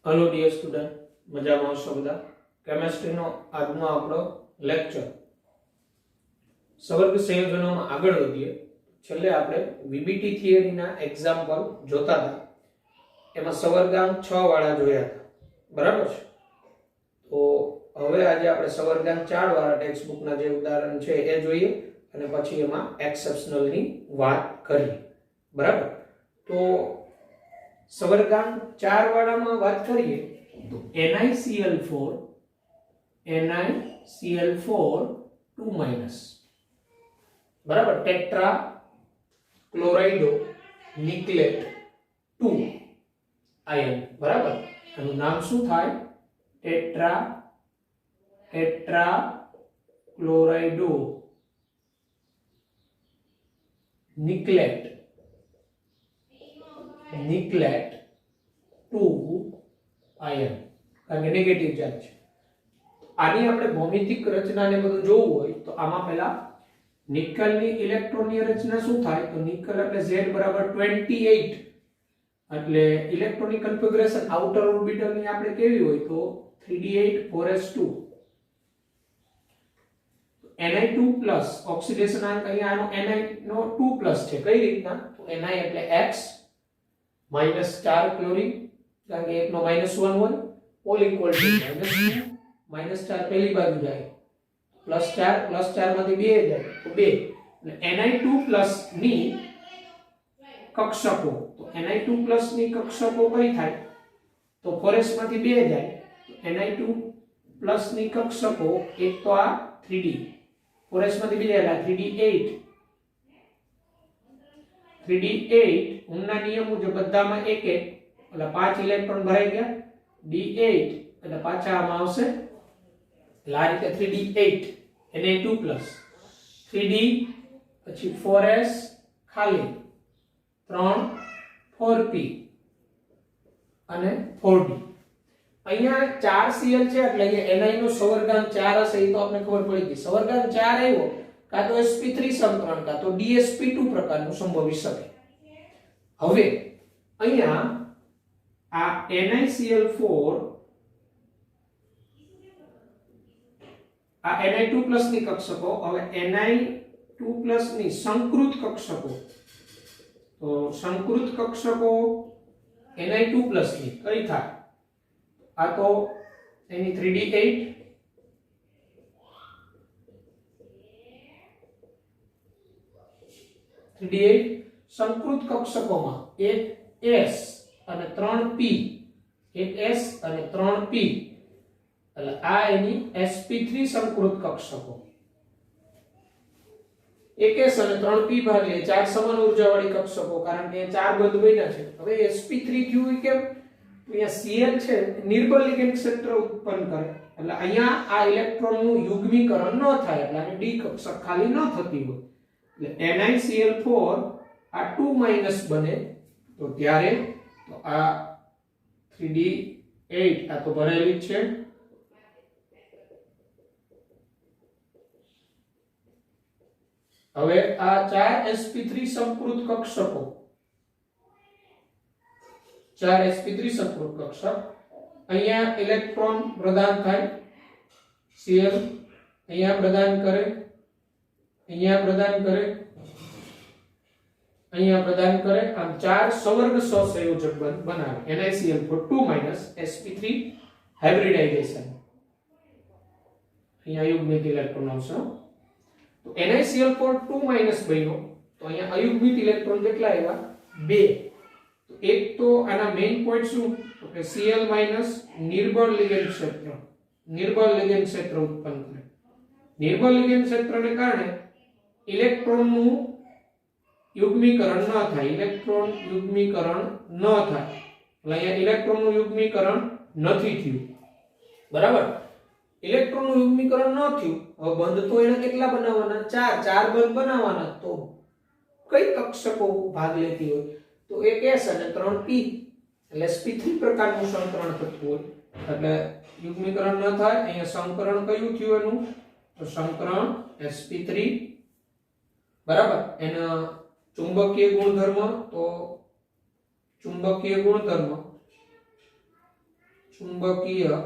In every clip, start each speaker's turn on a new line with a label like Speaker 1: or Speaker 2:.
Speaker 1: Hello dear student, मजामां हशो बधा। केमिस्ट्री नो आजनो आपणो लेक्चर सवर्ग संयोजनोमां आगळ वधीए। छेल्ले आपणे वीबीटी थियरी ना एग्जाम्पल जोता था, एमां सवर्गांक 6 वाळा जोया था, बराबर छे। तो हवे आज आपणे सवर्गांक 4 वाळा टेक्स्ट बुक ना जे उदाहरण छे ए जोईए अने पछी एमां एक्सेप्शनल नी वात करीए, बराबर। तो सवर्गांक 4 वाळामां वात करीए तो NiCl4 2- बराबर, टेट्रा क्लोराइडो निकलेट 2 आयन, बराबर। एनुं नाम शुं थाय? टेट्रा क्लोराइडो निकलेट 2 आयन, कारण के नेगेटिव चार्ज छे। आनी आपणे भौमितिक रचना ने बधुं जोवुं होय तो आमां पहेला निकल नी इलेक्ट्रॉन नी रचना शुं थाय? तो निकल એટલે Z = 28 એટલે इलेक्ट्रॉनिक कन्फिगरेशन आउटर ऑर्बिटल ની આપણે કેવી હોય તો 3d8 4s2 Ni2+ ઓક્સિડેશન આંક અહીંયા આનો Ni નો 2+ છે। કઈ રીતના? તો Ni એટલે X -4 ક્લોરીન, કારણ કે 1 નો -1 હોય, ઓલ ઇક્વલ ટુ -4 પહેલી બાજુ જાય, +4 માંથી 2 જાય તો 2, અને Ni2+ ની કક્ષકો, તો Ni2+ ની કક્ષકો કઈ થાય? તો 4s માંથી 2 જાય તો Ni2+ ની કક્ષકો એક તો આ 3d, 4s માંથી 2 જાય 3d8 ઓહમના નિયમ મુજબ બધામાં 1 1 એટલે 5 ઇલેક્ટ્રોન ભરાઈ ગયા, d8 એટલે પાછા આમાં આવશે, એટલે આ રીતે 3d8 Na2+, 3d પછી 4s ખાલી, 3 4p અને 4d। અહીંયા 4cl છે એટલે અહીંયા Ni નો સવર્ગાંક 4 હશે, એ તો આપણે ખબર પડી ગઈ। સવર્ગાંક 4 આવ્યો કાં તો sp3 સંકરણ કાં તો dsp2 પ્રકારનું સંભવી શકે। હવે અહીંયા આ NiCl4 આ Ni2+ ની કક્ષકો, હવે Ni2+ ની સંકૃત કક્ષકો, તો સંકૃત કક્ષકો Ni2+ ની કઈ થાય? આ તો એની 3d8 સંકૃત કક્ષકોમાં એક S અને 3p, એક S અને 3p, એટલે આ એની sp3 સંકૃત કક્ષકો, એક S અને 3p ભાગે 4 સમાન ઉર્જાવાળી કક્ષકો, કારણ કે 4 બંધ બન્યા છે। હવે sp3 થયું કેમ? અહીંયા Cl છે નિર્બળ લિગેન્ડ ક્ષેત્ર ઉત્પન્ન કરે, એટલે અહીંયા આ ઇલેક્ટ્રોનનું યુગ્મીકરણ ન થાય, એટલે આની ડી કક્ષક ખાલી ન થતી હોય, એટલે NiCl4 આ 2- બને, તો ત્યારે તો આ 3d8 આ તો ભરેલી જ છે, હવે આ 4 sp3 સંકૃત કક્ષકો, 4 sp3 સંકૃત કક્ષક, અહીંયા ઇલેક્ટ્રોન પ્રદાન થાય, Cl અહીંયા પ્રદાન કરે, અહીંયા પ્રદાન કરે, અહીંયા પ્રદાન કરે, આમ 4 સવર્ગ સહસંયોજક બનાવે NiCl4 2- sp3 હાઇબ્રિડાઇઝેશન, અહીંયા અયુગ્મિત ઇલેક્ટ્રોન આવશે। તો NiCl4 2- બન્યો તો અહીંયા અયુગ્મિત ઇલેક્ટ્રોન કેટલા આવ્યા? 2। તો એક તો આના મેઇન પોઈન્ટ શું? તો કે Cl- નિર્બળ લિગેન્ડ ક્ષેત્ર, નિર્બળ લિગેન્ડ ક્ષેત્ર ઉત્પન્ન કરે। નિર્બળ લિગેન્ડ ક્ષેત્રને કારણે ઇલેક્ટ્રોનનું યુગ્મીકરણ ન થાય, ઇલેક્ટ્રોન યુગ્મીકરણ ન થાય, એટલે અહીંયા ઇલેક્ટ્રોનનું યુગ્મીકરણ નથી થયું, બરાબર। ઇલેક્ટ્રોનનું યુગ્મીકરણ ન થયું, હવે બંધ તો એને કેટલા બનાવવાના? 4 બંધ બનાવવાના, તો કઈ કક્ષકો ભાગ લેતી હોય? તો એક S અને 3p, એટલે sp3 પ્રકારનું સંકરણ થતું હોય, એટલે યુગ્મીકરણ ન થાય। અહીંયા સંકરણ કયું થયું એનું? તો સંકરણ sp3, બરાબર। એના ચુંબકીય ગુણધર્મ, તો ચુંબકીય ગુણધર્મ ચુંબકીય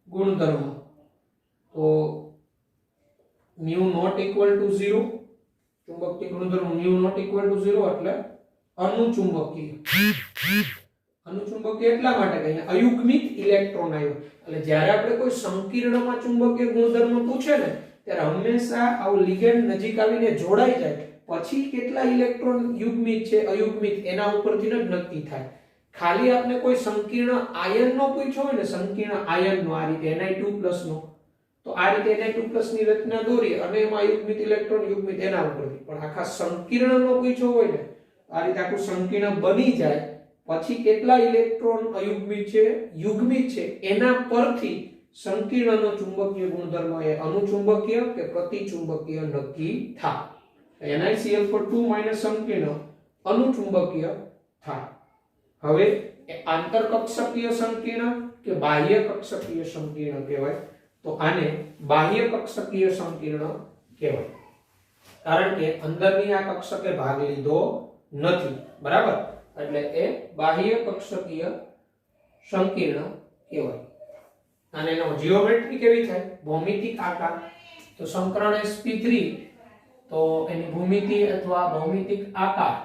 Speaker 1: ગુણધર્મ, તો મ્યુ નોટ ઇક્વલ ટુ 0, ચુંબકીય ગુણધર્મ મ્યુ નોટ ઇક્વલ ટુ 0 એટલે અનુચુંબકીય. અનુચુંબકીય એટલા માટે કે અહીંયા અયુગ્મિક ઇલેક્ટ્રોન આવ્યો. એટલે જ્યારે આપણે કોઈ સંકીર્ણમાં ચુંબકીય ગુણધર્મ પૂછે ને ત્યારે હંમેશા આવું લિગેન્ડ નજીક આવીને જોડાઈ જાય પછી કેટલા ઇલેક્ટ્રોન યુગ્મિક છે અયુગ્મિક એના ઉપરથી જ નક્કી થાય. ખાલી આપણે કોઈ સંકીર્ણ આયનનો પૂછ્યો હોય ને, સંકીર્ણ આયનનો આ રીતે Ni2+ નો, તો આ રીતે Na2+ ની રચના દોરી અને એમાં અયુગ્મિક ઇલેક્ટ્રોન યુગ્મિક એના ઉપરથી. પણ આખા સંકીર્ણનો પૂછ્યો હોય ને આ રીતે આખું સંકીર્ણ બની જાય પછી કેટલા ઇલેક્ટ્રોન અયુગ્મિક છે યુગ્મિક છે એના પરથી સંકીર્ણનો ચુંબકીય ગુણધર્મ એ અનુચુંબકીય કે પ્રતિચુંબકીય નક્કી થાય. NiCl4 સંકીર્ણ અનુચુંબકીય થાય. હવે આંતરકક્ષકીય સંકીર્ણ કે બાહ્ય કક્ષકીય સંકીર્ણ કહેવાય? તો આને બાહ્ય કક્ષકીય સંકીર્ણ કહેવાય, કારણ કે અંદરની આ કક્ષકે ભાગ લીધો નથી, બરાબર? એટલે એ બાહ્ય કક્ષકીય સંકીર્ણ કહેવાય. અને એનો જીઓમેટ્રી કેવી થાય? ભૌમિતિક આકાર. તો સંકરણ sp3 તો એની ભૂમિતિ અથવા ભૌમિતિક આકાર,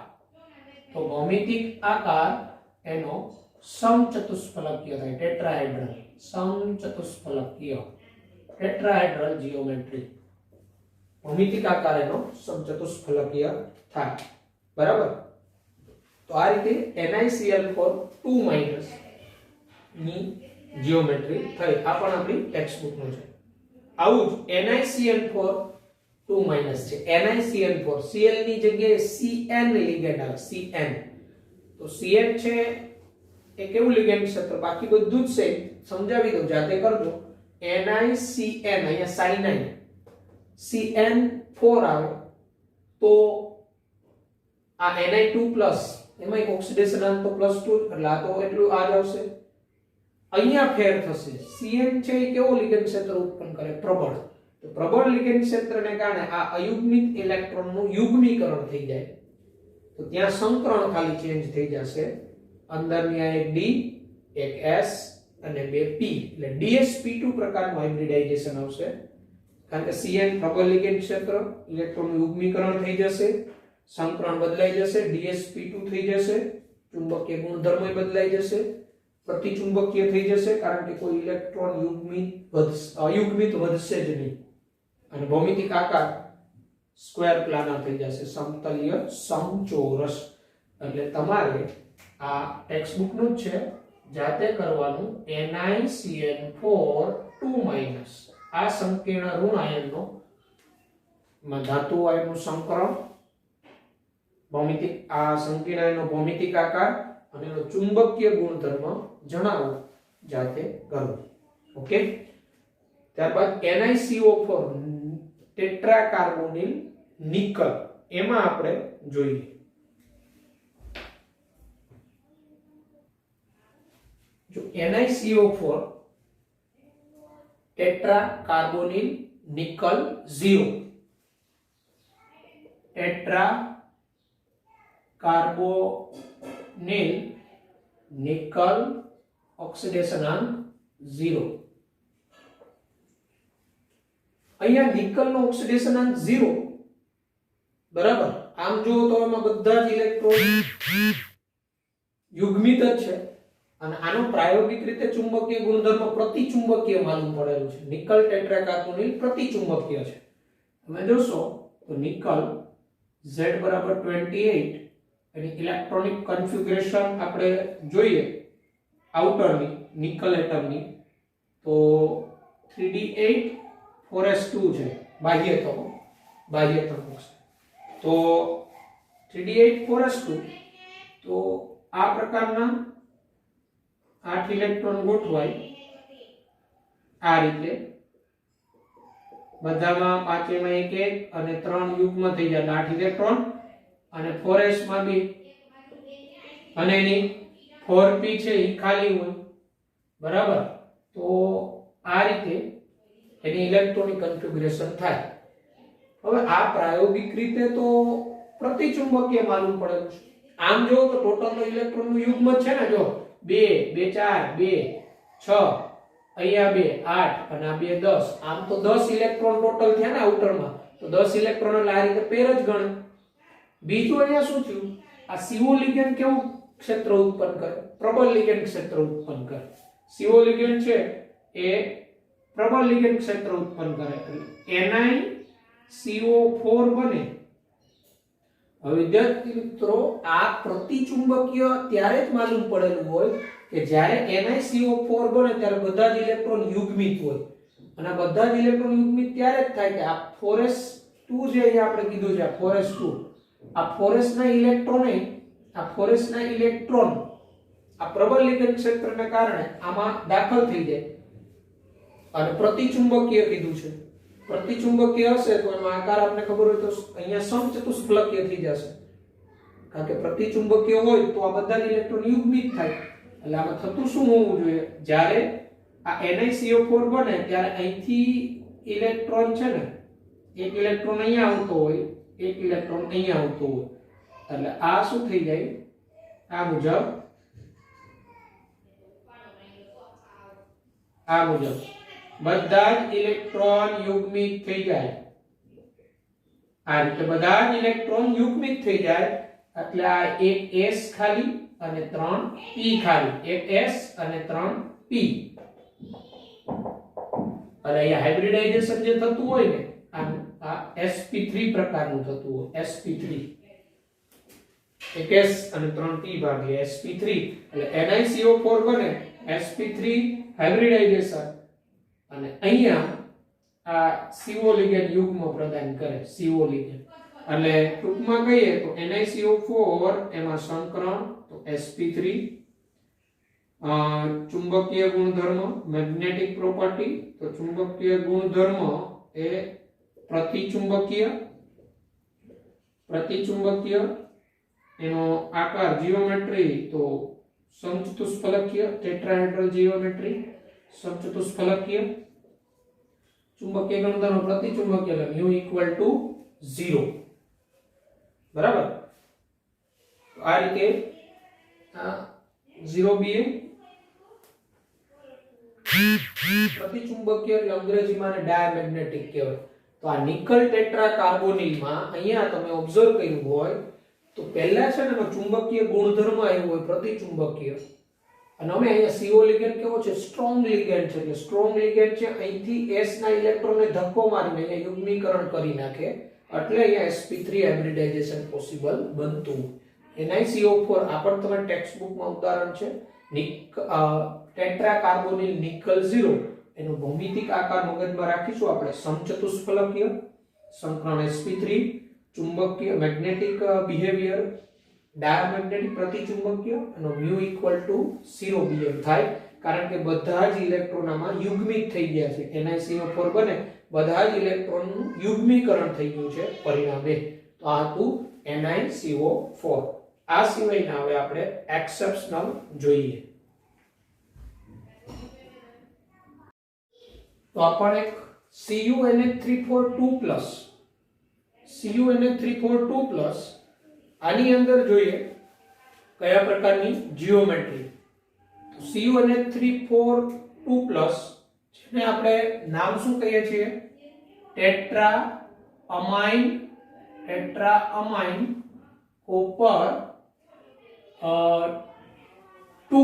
Speaker 1: તો ભૌમિતિક આકાર એનો સમચતુષ્ફલકીય થાય, ટેટ્રાહેડ્રલ. સમચતુષ્ફલકીય ટેટ્રાહેડ્રલ જીઓમેટ્રી, ભૌમિતિક આકાર એનો સમચતુષ્ફલકીય થાય, બરાબર? તો આ રીતે NiCl4 ની જીઓમેટ્રી થઈ. આ પણ આપણી ટેક્સ્ટબુક નું છે. આવું જ NiCl4 છે. NiCl4 Cl ની જગ્યાએ Cn લિગેન્ડ આવે, Cn. તો Cn છે એ કેવું લિગેન્ડ છે? તો બાકી બધું જ છે, સમજાવી દઉં, જાતે કરજો. NiCn અહીંયા સાઇનાઇન Cn4 આવે તો આ Ni2+ એમાં એક ઓક્સિડેશન અંક તો +2 એટલે આ તો એટલું આ જ આવશે. અહીંયા ફેર થશે. Cn છે એ કેવો લિગેન્ડ ક્ષેત્ર ઉત્પન્ન કરે? પ્રબળ. તો પ્રબળ લિગેન્ડ ક્ષેત્રને કારણે આ અયુગ્મિક ઇલેક્ટ્રોનનું યુગ્મીકરણ થઈ જાય. તો ત્યાં સંકરણ ખાલી ચેન્જ થઈ જશે. અંદરની આ એક D, એક S અને બે P, એટલે dsp2 પ્રકારનું હાઇબ્રિડાઇઝેશન આવશે. કારણ કે Cn પ્રબળ લિગેન્ડ ક્ષેત્ર, ઇલેક્ટ્રોનનું યુગ્મીકરણ થઈ જશે, સંકરણ બદલાઈ જશે, dsp2 થઈ જશે, ચુંબકીય ગુણધર્મ બદલાઈ જશે, પ્રતિચુંબકીય થઈ જશે કારણ કે કોઈ ઇલેક્ટ્રોન અયુગ્મિત વધશે જ નહીં, અને ભૌમિતિક આકાર સ્ક્વેર પ્લાનર થઈ જશે, સમતલીય સમચોરસ. એટલે તમારે આ ટેક્સ્ટબુક નું જ છે, જાતે કરવાનું. NiCl4 આ સંકીર્ણ ઋણ આયનનો ધાતુ આયનનું સંકરણ, ભૌમિતિક આ સંકીર્ણ આયનનો ભૌમિતિક આકાર અને એનો ચુંબકીય ગુણધર્મ જણાવો, જાતે કરો. ઓકે. ત્યારબાદ NiCO4 ટેટ્રાકાર્બોનિલ નિકલ, એમાં આપણે જોઈએ. જો NiCO4 ટેટ્રાકાર્બોનિલ નિકલ 0, ટેટ્રાકાર્બોનિલ નિકલ ઓક્સિડેશન અંક 0. અહીંયા નિકલ નો ઓક્સિડેશન અંક 0, બરાબર? આમ જો તો એમાં બધા જ ઇલેક્ટ્રોન યુગ્મિત જ છે, અને આનો પ્રાયોગિક રીતે ચુંબકીય ગુણધર્મ પ્રતિચુંબકીય માલુમ પડેલું છે. નિકલ ટેટ્રાકાર્બોનિલ પ્રતિચુંબકીય છે. તમે જોશો તો નિકલ Z=28, એની ઇલેક્ટ્રોનિક કન્ફિગ્યુરેશન આપણે જોઈએ આઉટરની નિકલ એટમની, તો 3d8 4s2 છે બાહ્યતમ, તો 3d8 4s2. તો આ પ્રકારના 8 ઇલેક્ટ્રોન ગોઠવાય આ રીતે, બધામાં પાંચેમાં એક એક અને 3 યુગ્મ થઈ જાય 8 ઇલેક્ટ્રોન, અને 4s માં બી, અને એની 4p છે એ ખાલી હોય, બરાબર? તો આ રીતે એની ઇલેક્ટ્રોનિક કન્ફિગ્યુરેશન થાય. હવે આ પ્રાયોગિક રીતે તો પ્રતિચુંબકીય માલુમ પડેલું છે. આમ જો તો ટોટલ ઇલેક્ટ્રોનનું યુગ્મ છે ને, જો 2 2 4 2 6 અહીંયા 2 8 અને આ 2 10 આમ તો 10 ઇલેક્ટ્રોન ટોટલ થયા ને આઉટરમાં તો 10 ઇલેક્ટ્રોન એટલે આ રીતે પેર જ ગણે બીજું અહીંયા શું થયું આ CO લિગેન્ડ કેવું ક્ષેત્ર ઉત્પન્ન કરે પ્રબળ લિગેન્ડ ક્ષેત્ર ઉત્પન્ન કરે CO લિગેન્ડ છે એ પ્રબળ લિગેન્ડ ક્ષેત્ર ઉત્પન્ન કરે એટલે NiCO4 બને હવે વિદ્યાર્થી મિત્રો આ પ્રતિચુંબકીય ત્યારે જ માલુમ પડેલું હોય કે જ્યારે NiCO4 બને ત્યારે બધા જ ઇલેક્ટ્રોન યુગ્મિત હોય અને બધા જ ઇલેક્ટ્રોન યુગ્મિત ત્યારે જ થાય કે આ 4s2 જે અહીંયા આપણે કીધું છે આ 4s2 આ 4s ના ઇલેક્ટ્રોને આ 4s ના ઇલેક્ટ્રોન આ પ્રબળ લિગેન્ડ ક્ષેત્રને કારણે આમાં દાખલ થઈ જાય અને પ્રતિચુંબકીય કીધું છે પ્રતિચુંબકીય હશે તો એનો આકાર આપને ખબર હોય તો અહીંયા સમચતુષ્ફલકીય થઈ જશે કારણ કે પ્રતિચુંબકીય હોય તો આ બધા ઇલેક્ટ્રોન યુગ્મિત થાય એટલે આમાં થતું શું હોવું જોઈએ જ્યારે આ NiCO4 બને ત્યારે અહીંથી ઇલેક્ટ્રોન છે ને એક ઇલેક્ટ્રોન અહીંયા આવતો હોય એક ઇલેક્ટ્રોન અહીંયા આવતો હોય એટલે આ શું થઈ જાય આ મુજબ બધા જ ઇલેક્ટ્રોન યુગ્મિત થઈ જાય આ રીતે બધા જ ઇલેક્ટ્રોન યુગ્મિત થઈ જાય એટલે આ એક s ખાલી અને 3 p ખાલી એક s અને 3 p અને અહીંયા હાઇબ્રિડાઇઝેશન જે થતું હોય ને આ sp3 પ્રકારનું થતું હોય sp3 એક s અને 3 p ભાગ્યા sp3 એટલે NiCO4 બને sp3 હાઇબ્રિડાઇઝેશન અને અહીંયા આ CO લિગેન્ડ યુગ્મ પ્રદાન કરે CO લિગેન્ડ એટલે ટૂંકમાં કહીએ તો NiCO4 એમાં સંકરણ તો sp3 ચુંબકીય ગુણધર્મ મેગ્નેટિક પ્રોપર્ટી તો ચુંબકીય ગુણધર્મ એ પ્રતિચુંબકીય એનો આકાર જીઓમેટ્રી તો સમચતુષ્ફલકીય ટેટ્રાહેડ્રલ જીઓમેટ્રી સમચતુષ્ફલકીય ચુંબકીય ગુણધર્મ પ્રતિચુંબકીય એટલે μ = 0 બરાબર આ રીતે આ 0 ba પ્રતિચુંબકીય એટલે અંગ્રેજીમાં ને ડાયામેગ્નેટિક કહેવાય તો આ નિકલ ટેટ્રા કાર્બોનિલમાં અહીંયા તમે ઓબ્ઝર્વ કર્યું હોય તો પહેલા છે ને એનો ચુંબકીય ગુણધર્મ આવ્યો હોય પ્રતિચુંબકીય અને અમે અહીંયા CO લિગેન્ડ કેવો છે સ્ટ્રોંગ લિગેન્ડ છે એટલે સ્ટ્રોંગ લિગેન્ડ છે અહીંથી s ના ઇલેક્ટ્રોનને ધક્કો મારીને અહીંયા યુગ્મીકરણ કરી નાખે એટલે અહીંયા sp3 હાઇબ્રિડાઇઝેશન પોસિબલ બનતું NiCO4 આ પણ તમારા ટેક્સ્ટ બુકમાં ઉદાહરણ છે ટેટ્રા કાર્બોનિલ નિકલ 0 એનો ભૌમિતિક આકાર મગજમાં રાખીશું આપણે સમચતુષ્ફલકીય સંકરણ sp3 ચુંબકીય મેગ્નેટિક બિહેવિયર ડાયામેગ્નેટિક પ્રતિચુંબકીય અને μ = 0 bm થાય કારણ કે બધા જ ઇલેક્ટ્રોન આમાં યુગ્મિત થઈ ગયા છે NiCO4 બને બધા જ ઇલેક્ટ્રોનનું યુગ્મીકરણ થઈ ગયું છે પરિણામે તો આ હતું NiCO4 આ સિવાયના હવે આપણે એક્સેપ્શનલ જોઈએ તો આપણે એક CuNH342+ આની અંદર જોઈએ કયા પ્રકારની જીઓમેટ્રી તો CuNH342+ જેને આપણે નામ શું કહીએ છીએ ટેટ્રા અમાઇન કોપર 2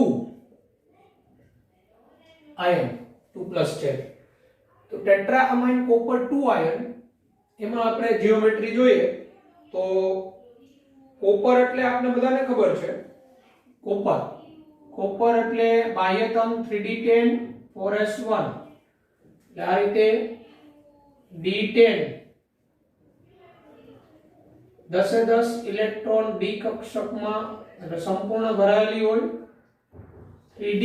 Speaker 1: આયન 2+ છે તો ટેટ્રા અમાઇન કોપર 2 આયન એમાં આપણે જીઓમેટ્રી જોઈએ તો કોપર એટલે આપણે બધાને ખબર છે કોપર એટલે બાહ્યતમ 3d10 4s1 એટલે આ રીતે d10 10 ઇલેક્ટ્રોન d કક્ષકમાં એટલે સંપૂર્ણ ભરાયેલી હોય 3d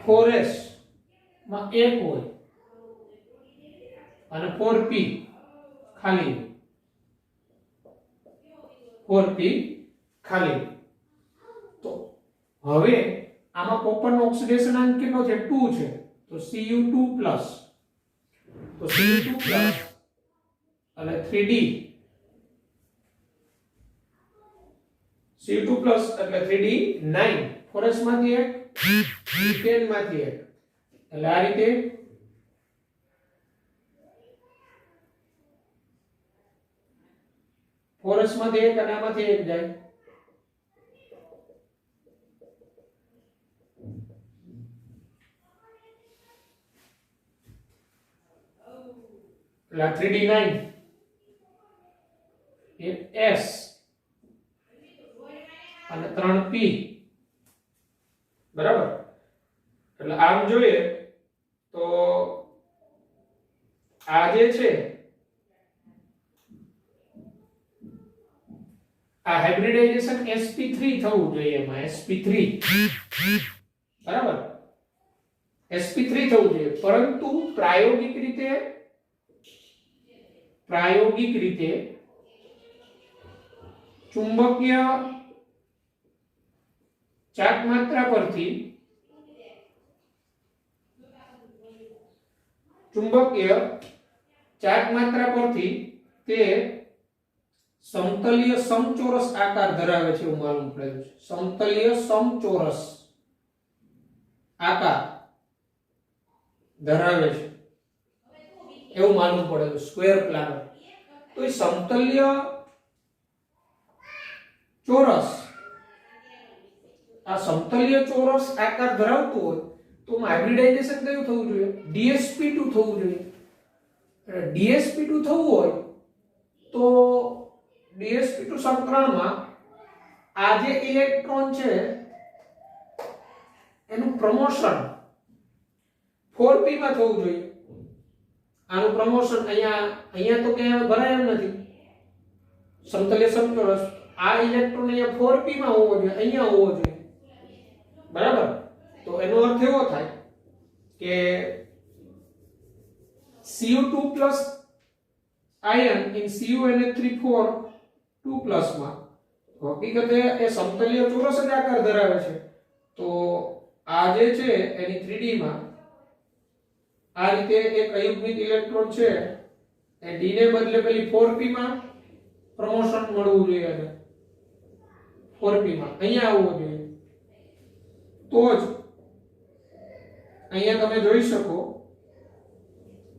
Speaker 1: 4s માં 1 હોય અને 4p ખાલી 4p ખાલી તો હવે આમાં કોપરનો ઓક્સિડેશનાંક કેટલો છે 2 છે તો Cu2+ તો Cu2+ અને 3d Cu2+ એટલે 3d 9 ફોરસ માંથી એક, ઈથેન માંથી એક. એટલે આ રીતે ફોરસ માંથી એક અને આમાંથી એક જાય. એટલે 3d9 એ S અને 3p, બરાબર. એટલે આમ જોઈએ તો આ જે છે આ હાઇબ્રિડાઇઝેશન sp3 થવું જોઈએ. એમાં sp3, બરાબર, sp3 થવું જોઈએ. પરંતુ પ્રાયોગિક રીતે ચુંબકીય ચાક માત્રા પરથી તે સમતલીય સમચોરસ આકાર ધરાવે છે એવું માલુમ પડ્યું છે. સમતલીય સમચોરસ આકાર ધરાવે છે એવું માલુમ પડેલું, સ્ક્વેર પ્લાનર. તો એ સમતલ્ય ચોરસ, આ સમતલ્ય ચોરસ આકાર ધરાવતું હોય તો હાઇબ્રિડાઇઝેશન કયું થવું જોઈએ? dsp2 થવું જોઈએ. dsp2 થવું હોય તો dsp2 સંકરણમાં આ જે ઇલેક્ટ્રોન છે એનું પ્રમોશન 4p માં થવું જોઈએ. આનું પ્રમોશન અહીંયા તો ક્યાં ભરાય એમ નથી. સમતલ્ય સમચોરસ આ ઇલેક્ટ્રોન અહીંયા 4p માં હોવો જોઈએ, અહીંયા હોવો જોઈએ, બરાબર. તો એનો અર્થ એવો થાય કે Cu2+ ion in CuNH3 2+ માં હકીકતે એ સમતલીય ચોરસ જ આકાર ધરાવે છે. તો આ જે છે એની 3D માં આ રીતે એક અયુગ્મિત ઇલેક્ટ્રોન છે એ D ને બદલે પેલી 4p માં પ્રમોશન મળવું જોઈએ અને 4p માં અહીંયા આવવું જોઈએ. તો જ અહીંયા તમે જોઈ શકો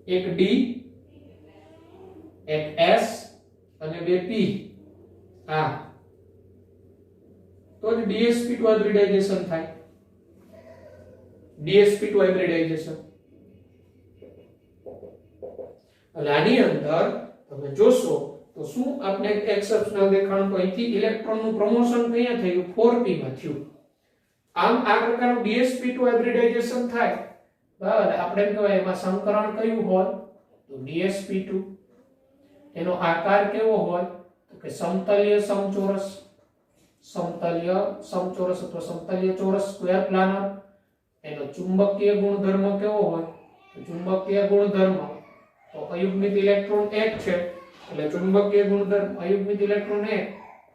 Speaker 1: એક D, એક S અને બે P. આ તો જ dsp2 હાઇબ્રિડાઇઝેશન થાય. dsp2 hybridisation. એટલે આની અંદર તમે જોશો તો શું આપણે એક્સેપ્શનલ દેખાણ તો અહીંથી ઇલેક્ટ્રોનનું પ્રમોશન ક્યાં થયું? 4p માં થયું. આમ આ પ્રકારનું dsp2 હાઇબ્રિડાઇઝેશન થાય, બરાબર. આપણે એમ કહેવાય એમાં સંકરણ કયું હોય તો dsp2. એનો આકાર કેવો હોય તો કે સમતલીય સમચોરસ, અથવા સમતલીય ચોરસ સ્ક્વેર પ્લાનર. એનો ચુંબકીય ગુણધર્મ કેવો હોય તો ચુંબકીય ગુણધર્મ તો અયુગ્મિત ઇલેક્ટ્રોન 1 છે એટલે ચુંબકીય ગુણધર્મ અયુગ્મિત ઇલેક્ટ્રોન 1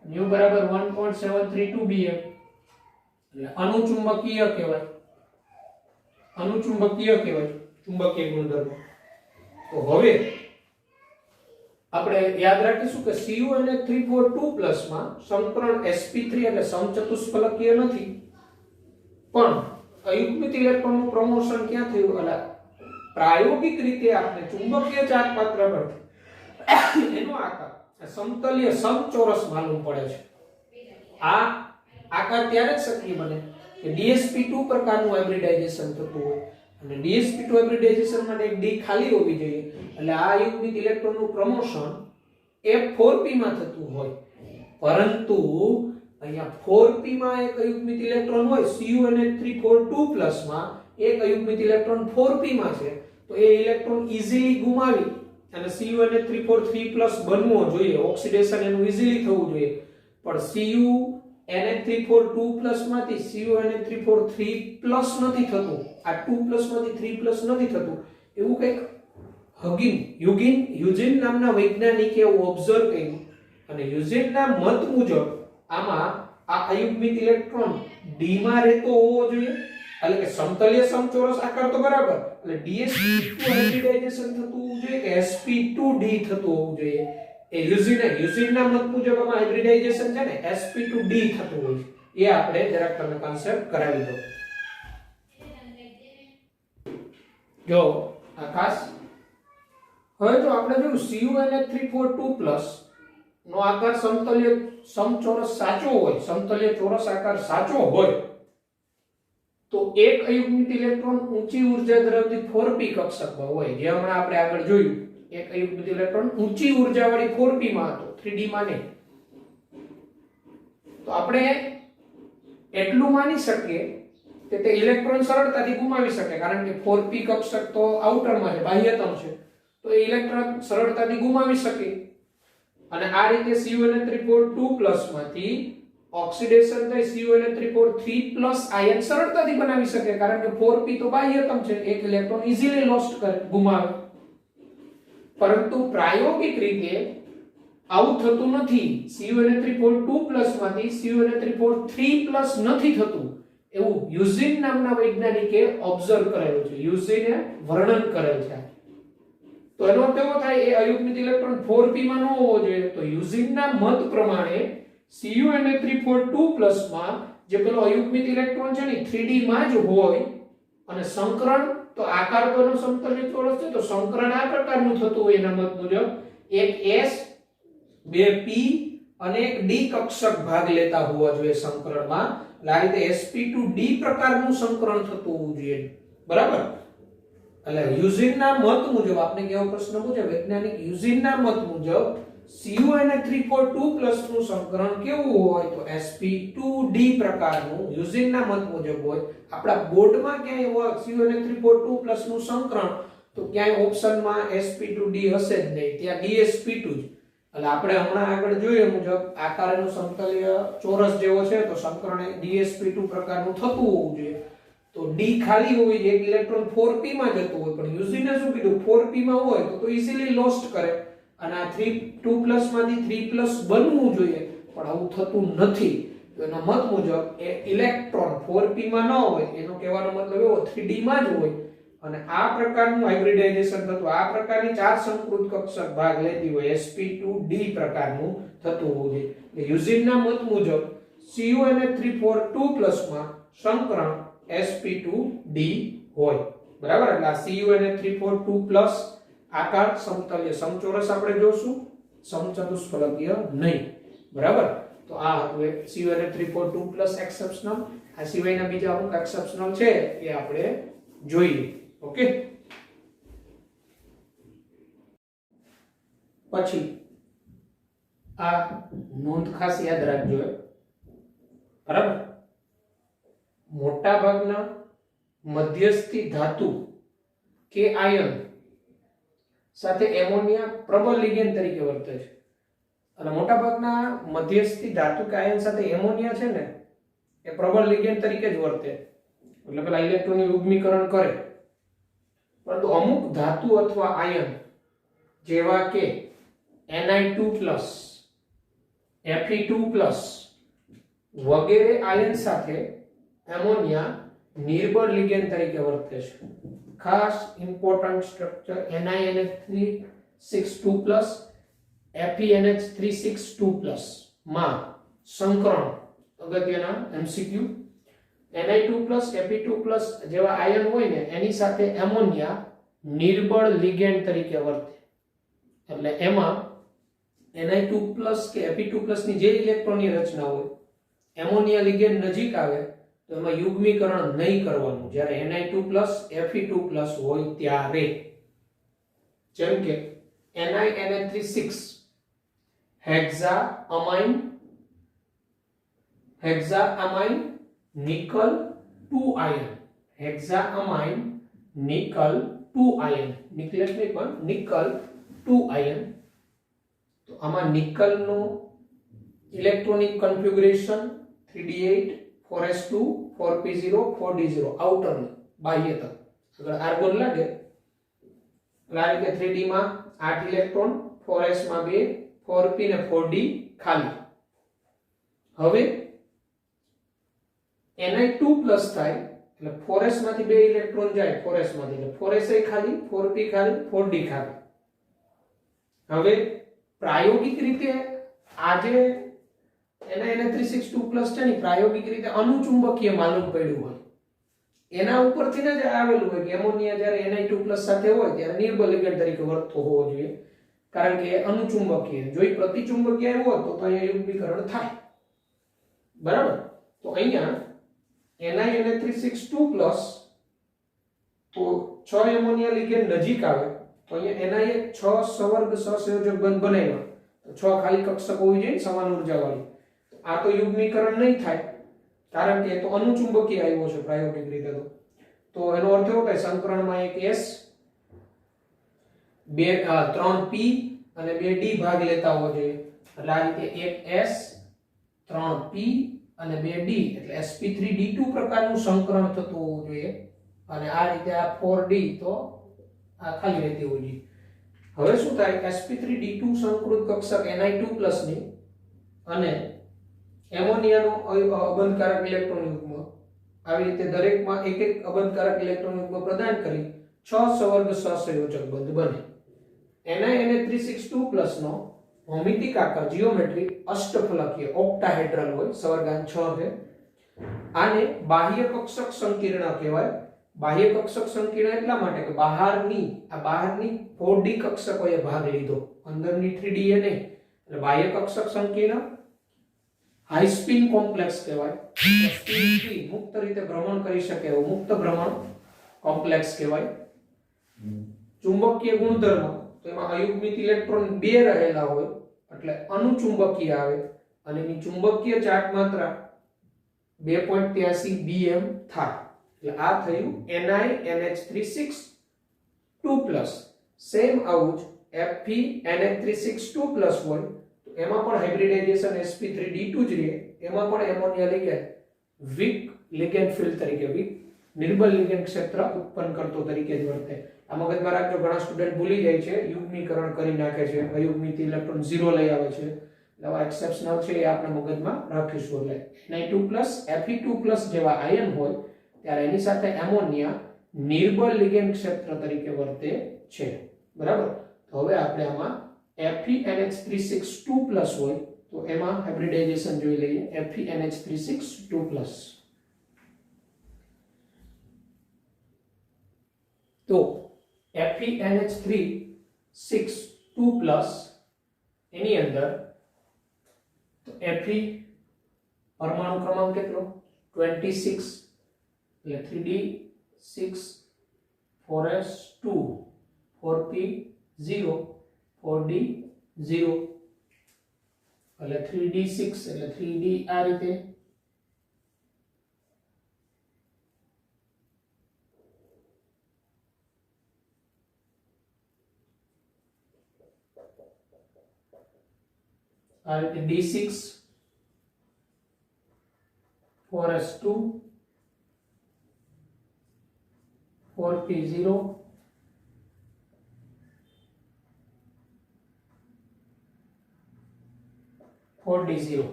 Speaker 1: μ બરાબર 1.732 bm એટલે અનુચુંબકીય કહેવાય. ચુંબકીય ગુણધર્મ. તો હવે આપણે યાદ રાખીશું કે CuNH3 માં સંકરણ sp3 એટલે સમચતુષ્ફલકીય નથી, પણ અયુગ્મિત ઇલેક્ટ્રોનનું પ્રમોશન ક્યાં થયું? એટલે પ્રાયોગિક રીતે આપણે ચુંબકીય ચાક માત્ર પરથી એનો આકાર સમતલીય સમચોરસ માલુમ પડે છે. આ આકાર ત્યારે જ શક્ય બને કે dsp2 પ્રકારનું હાઇબ્રિડાઇઝેશન થતું હોય અને dsp2 હાઇબ્રિડાઇઝેશન માટે એક D ખાલી હોવી જોઈએ. એટલે આ અયુગ્મિત ઇલેક્ટ્રોનનું પ્રમોશન એ 4p માં થતું હોય. પરંતુ અહીંયા 4p માં એક અયુગ્મિત ઇલેક્ટ્રોન હોય, CuNH3 2+ માં એક અયુગ્મિત ઇલેક્ટ્રોન 4p માં છે, તો એ ઇલેક્ટ્રોન ઈઝીલી ગુમાવી અને CuNH3 બનવો જોઈએ, ઓક્સિડેશન એનું ઈઝીલી થવું જોઈએ. પણ CuNH3 માંથી CuNH3 નથી થતું, આ 2+ માંથી 3+ નથી થતું. એવું કંઈક યુજીન નામના વૈજ્ઞાનિકે ઓબ્ઝર્વ કર્યું અને યુજીનના મત મુજબ આમાં આ અયુગ્મિત ઇલેક્ટ્રોન D માં રહેતો હોવો જોઈએ. એટલે કે સમતલીય સમચોરસ આકાર તો બરાબર, એટલે dsp2 હાઇબ્રિડાઇઝેશન થતું હોવું જોઈએ કે sp2d થતું હોવું જોઈએ. એ યુજીનના મત મુજબ આમાં હાઇબ્રિડાઇઝેશન છે ને sp2d થતું હોય છે. એ આપણે જરાક તમને કન્સેપ્ટ કરાવી દો. જો આ ખાસ હવે જો આપણે જોયું CuNH342+ નો આકાર સમતલ્ય સમચોરસ સાચો હોય, સમતલ્ય ચોરસ આકાર સાચો હોય તો એક અયુગ્મિત ઇલેક્ટ્રોન ઊંચી ઉર્જા ધરાવતી 4p કક્ષકમાં હોય. જે હમણાં આપણે આગળ જોયું, એક અયુગ્મિત ઇલેક્ટ્રોન ઊંચી ઉર્જાવાળી 4p માં હતો, 3d માં નહીં. તો આપણે એટલું માની શકીએ કે તે ઇલેક્ટ્રોન સરળતાથી ગુમાવી શકે, કારણ કે 4p કક્ષક તો આઉટરમાં છે, બાહ્યતમ છે, તો એ ઇલેક્ટ્રોન સરળતાથી ગુમાવી શકે. અને આ રીતે CuNH342+ માંથી ઓક્સિડેશન થઈ CuNH343+ આયન સરળતાથી બનાવી શકે, કારણ કે 4p તો બાહ્યતમ છે, એક ઇલેક્ટ્રોન ઈઝીલી લોસ્ટ કરે, ગુમાવે. પરંતુ પ્રાયોગિક રીતે આવું થતું નથી. CuNH342+ માંથી CuNH343+ નથી થતું એવું યુઝિન નામના વૈજ્ઞાનિકે ઓબ્ઝર્વ કરેલું છે, યુઝિને વર્ણન કરેલ છે. તો એનો અર્થ એવો થાય એ અયુગ્મિત ઇલેક્ટ્રોન 4p માં ન હોવો જોઈએ. તો યુઝિનના મત પ્રમાણે CuNH342+ માં જે પેલો અયુગ્મિત ઇલેક્ટ્રોન છે ને 3d માં જ હોય, અને સંકરણ તો આકાર તો એનો સમતલ્ય ચોરસ છે, તો સંકરણ આ પ્રકારનું થતું હોય એના મત મુજબ એક s, બે p અને એક d કક્ષક ભાગ લેતા હોવા જોઈએ સંકરણમાં. આ રીતે sp2d પ્રકારનું સંકરણ થતું હોવું જોઈએ. બરાબર? એટલે યુઝિનના મત મુજબ આપણે કેવો પ્રશ્ન પૂછ્યો, વૈજ્ઞાનિક યુઝિનના મત મુજબ CuNH342+ નું સંકરણ કેવું હોય, તો sp2d પ્રકારનું યુઝિનના મત મુજબ હોય. આપણા બોર્ડમાં ક્યાંય હોય CuNH342+ નું સંકરણ તો ક્યાંય ઓપ્શનમાં sp2d હશે જ નહીં, ત્યાં dsp2 જ. એટલે આપણે હમણાં આગળ જોઈએ મુજબ આકારનો સમતલ્ય ચોરસ જેવો છે તો સંકરણ dsp2 પ્રકારનું થતું હોવું જોઈએ. તો d ખાલી હોય, એક ઇલેક્ટ્રોન 4p માં જતો હોય, પણ યુઝિને શું કીધું 4p માં હોય તો ઈઝીલી લોસ્ટ કરે, અને આ 2+ માંથી 3+ બનવું જોઈએ, પણ આવું થતું નથી. તો એનો મત મુજબ એ ઇલેક્ટ્રોન 4p માં ન હોય, એનો કહેવાનો મતલબ એવો 3d માં જ હોય, અને આ પ્રકારનું હાઇબ્રિડાઇઝેશન થતું, આ પ્રકારની ચાર સંકૃત કક્ષક ભાગ લેતી હોય sp2d પ્રકારનું થતું હોવું જોઈએ. એટલે યુઝિનના મત મુજબ CuNH342+ માં સંકરણ sp2d હોય. બરાબર? એટલે આ CuNH342+ આકાર સમતલ્ય સમચોરસ આપણે જોશું, સમચતુષ્ફલકીય નહીં. બરાબર? તો આ હતું CuNH342+ એક્સેપ્શનલ. આ સિવાયના બીજા અમુક એક્સેપ્શનલ છે એ આપણે જોઈએ. ઓકે? પછી આ નોંધ ખાસ યાદ રાખજો. બરાબર? મોટા ભાગના મધ્યસ્થી ધાતુ કે આયન સાથે એમોનિયા પ્રબળ લિગેન્ડ તરીકે વર્તે છે. અને મોટા ભાગના મધ્યસ્થી ધાતુ કે આયન સાથે એમોનિયા છે ને એ પ્રબળ લિગેન્ડ તરીકે જ વર્તે, એટલે પેલા ઇલેક્ટ્રોનનું યુગ્મીકરણ કરે. પરંતુ અમુક ધાતુ અથવા આયન જેવા કે Ni2+, Fe2+ વગેરે આયન સાથે એમોનિયા નિર્બળ લિગેન્ડ તરીકે વર્તે છે. ખાસ ઇમ્પોર્ટન્ટ સ્ટ્રક્ચર NiNH362+, FeNH362+ માં સંકરણ અગત્યના MCQ. Ni2+, Fe2+ જેવા આયન હોય ને એની સાથે એમોનિયા નિર્બળ લિગેન્ડ તરીકે વર્તે. એટલે એમાં Ni2+ કે Fe2+ ની જે ઇલેક્ટ્રોનની રચના હોય, એમોનિયા લિગેન્ડ નજીક આવે તો એમાં યુગ્મીકરણ નહીં કરવાનું, જ્યારે Ni2+, Fe2+ હોય ત્યારે. જેમ કે NiNH3 hexaammine nickel 2 ion, hexaammine nickel 2 ion, nickelate નહીં પણ નિકલ 2 આયન. તો આમાં નિકલનું electronic configuration 3d8 4s2 4p0 4d0 outer બાહ્યતમ. આગળ આર્ગોન લાગે એટલે આ રીતે 3d માં 8 ઇલેક્ટ્રોન, 4s માં 2, 4p ને 4d ખાલી. હવે Ni2+ થાય એટલે 4s માંથી 2 ઇલેક્ટ્રોન જાય, 4s માંથી એટલે 4s એ ખાલી, 4p ખાલી, 4d ખાલી. હવે પ્રાયોગિક રીતે આ જે Na362+ છે ને પ્રાયોગિક રીતે અનુચુંબકીય માલુમ પડ્યું હોય એના ઉપરથી ને જ આવેલું હોય કે એમોનિયા જ્યારે Na2+ સાથે હોય ત્યારે નિર્બળ લિગેન્ડ તરીકે વર્તતો હોવો જોઈએ કારણ કે અનુચુંબકીય જો એ પ્રતિચુંબકીય આવ્યો હોત તો અહીંયા યુગ્મીકરણ થાય બરાબર તો અહીંયા Na362+ તો 6 એમોનિયા લિગેન્ડ નજીક આવે તો અહીંયા Na 6 સવર્ગ સહસંયોજક બંધ બનાવ્યા તો 6 ખાલી કક્ષક હોવી જોઈએ સમાન ઊર્જા વાળી આ તો યુગ્મીકરણ નહીં થાય કારણ કે તો અનુચુંબકીય આવ્યો છે પ્રાયોગિક રીતે તો એનો અર્થ એવો થાય સંકરણમાં એક S 3p અને 2d ભાગ લેતા હોવો જોઈએ એટલે આ રીતે એક S 3p અને 2d એટલે sp3d2 પ્રકારનું સંકરણ થતું હોવું જોઈએ અને આ રીતે આ 4d તો આ ખાલી રહેતી હોવી જોઈએ હવે શું થાય sp3d2 સંકૃત કક્ષક Ni2+ ની અને એમોનિયાનો અબંધકારક ઇલેક્ટ્રોન યુગ્મ આવી રીતે દરેકમાં એક એક અબંધકારક ઇલેક્ટ્રોન યુગ્મ પ્રદાન કરી 6 સવર્ગ સહસંયોજક બંધ બને Na362+ નો ભૌમિતિક આકાર જીઓમેટ્રી અષ્ટફલકીય ઓક્ટાહેડ્રલ હોય સવર્ગાંક 6 છે આને બાહ્ય કક્ષક સંકીર્ણ કહેવાય બાહ્ય કક્ષક સંકીર્ણ એટલા માટે કે બહારની 4D કક્ષકોએ ભાગ લીધો અંદરની 3D એ નહીં એટલે બાહ્ય કક્ષક સંકીર્ણ હાઈ સ્પિન કોમ્પ્લેક્સ કહેવાય સ્પિન ફ્રી મુક્ત રીતે ભ્રમણ કરી શકે એવું મુક્ત ભ્રમણ કોમ્પ્લેક્સ કહેવાય ચુંબકીય ગુણધર્મ તો એમાં અયુગ્મિત ઇલેક્ટ્રોન 2 રહેલા હોય એટલે અનુચુંબકીય આવે અને એની ચુંબકીય ચાર્જ માત્રા 2.83 bm થાય એટલે આ થયું NiNH362+ સેમ આવું જ FeNH362+ હોય તો એમાં પણ હાઇબ્રિડાઇઝેશન sp3d2 જ રહે એમાં પણ ammonia ligand weak ligand field તરીકે વીક નિર્બળ લિગેન્ડ ક્ષેત્ર ઉત્પન્ન કરતો તરીકે જ વર્તે આ મગજમાં રાખજો ઘણા સ્ટુડન્ટ ભૂલી જાય છે યુગ્મીકરણ કરી નાખે છે અયુગ્મિત ઇલેક્ટ્રોન 0 લઈ આવે છે એટલે એક્સેપ્શનલ છે એ આપણે મગજમાં રાખીશું એટલે Ni2+ Fe2+ જેવા આયન હોય ત્યારે એની સાથે એમોનિયા નિર્બળ લિગેન્ડ ક્ષેત્ર તરીકે વર્તે છે બરાબર તો હવે આપણે આમાં FeNH362+ હોય તો એમાં હાઇબ્રિડાઇઝેશન જોઈ લઈએ FeNH362+ તો FeNH362+ એની અંદર તો Fe પરમાણુ ક્રમાંક કેટલો 26 એટલે 3d6 4s2 4p0 4d0 એટલે 3d6 એટલે 3d આ રીતે આ રીતે d6 4s2 4p0 4d0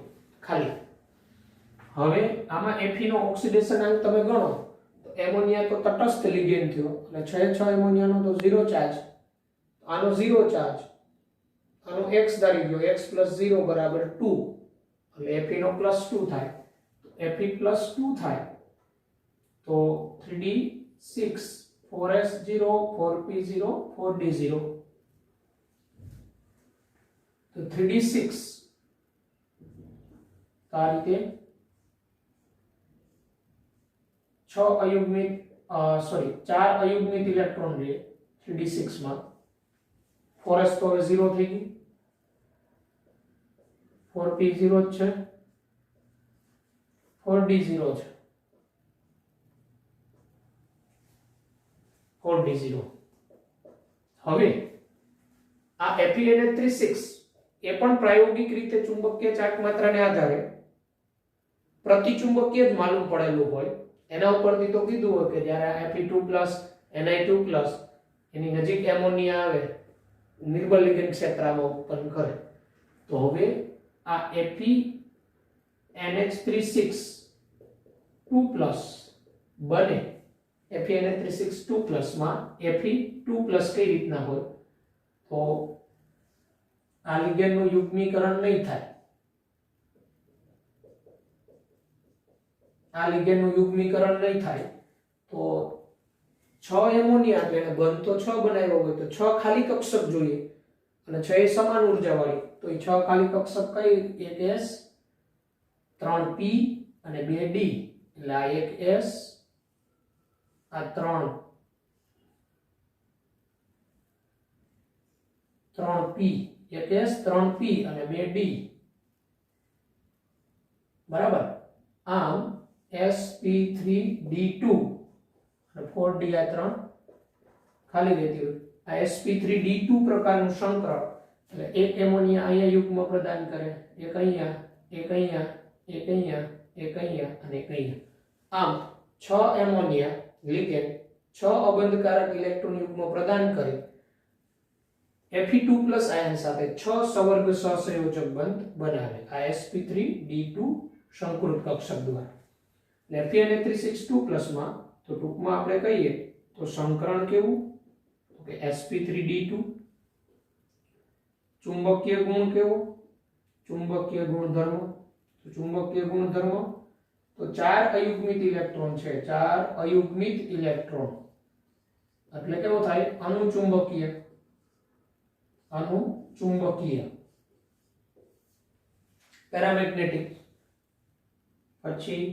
Speaker 1: ખાલી હવે આમાં Fe નો ઓક્સિડેશન અંક તમે ગણો તો એમોનિયા તો તટસ્થ લિગેન્ડ થયો એટલે 6 એમોનિયાનો તો 0 ચાર્જ આનો 0 ચાર્જ આનો x ધારી ગયો x + 0 = 2 એટલે Fe નો +2 થાય Fe +2 થાય તો 3d6 4s0 4p0 4d0 તો 3d6 આ રીતે 4 અયુગ્મિત ઇલેક્ટ્રોન રહે 3d6 માં 4s તો હવે 0 થઈ ગઈ 4p0 છે 4d0 છે 4d0 હવે આ FeNH3 એ પણ પ્રાયોગિક રીતે ચુંબકીય ચાર્જ માત્રાને આધારે પ્રતિચુંબકીય જ માલુમ પડેલું હોય એના ઉપરથી તો કીધું હોય કે જ્યારે Fe2+ Ni2+ એની નજીક એમોનિયા આવે નિર્બળ લિગેન્ડ ક્ષેત્રમાં ઉત્પન્ન કરે તો હવે આ FeNH362+ બને FeNH362+ માં Fe2+ કઈ રીતના હોય તો આ લિગેન્ડનું યુગ્મીકરણ નહીં થાય આ લિગેન્ડનું યુગ્મીકરણ નહીં થાય તો 6 એમોનિયા એટલે એને બંધ તો 6 બનાવ્યો હોય તો 6 ખાલી કક્ષક જોઈએ અને 6 એ સમાન ઉર્જા વાળી તો એ 6 ખાલી કક્ષક કઈ એક S 3 P અને 2 D એટલે આ એક S આ 3 P એક S 3 P અને 2 D બરાબર આમ sp3d2 અને 4d આ 3 ખાલી રહેતી હોય આ sp3d2 પ્રકારનું સંકરણ એટલે એક એમોનિયા અહીંયા યુગ્મ પ્રદાન કરે એક અહીંયા એક અહીંયા એક અહીંયા એક અહીંયા અને એક અહીંયા આમ 6 એમોનિયા લિગેન્ડ 6 અબંધકારક ઇલેક્ટ્રોન યુગ્મ પ્રદાન કરે Fe2+ આયન સાથે 6 સવર્ગ સહસંયોજક બંધ બનાવે આ sp3d2 સંકૃત કક્ષક દ્વારા Fe362+ માં તો ટૂંકમાં આપણે કહીએ તો સંકરણ કેવું તો કે sp3d2 ચુંબકીય ગુણ કેવો ચુંબકીય ગુણધર્મ તો ચુંબકીય ગુણધર્મ તો 4 અયુગ્મિત ઇલેક્ટ્રોન છે 4 અયુગ્મિત ઇલેક્ટ્રોન એટલે કેવો થાય અનુચુંબકીય પેરામેગ્નેટિક પછી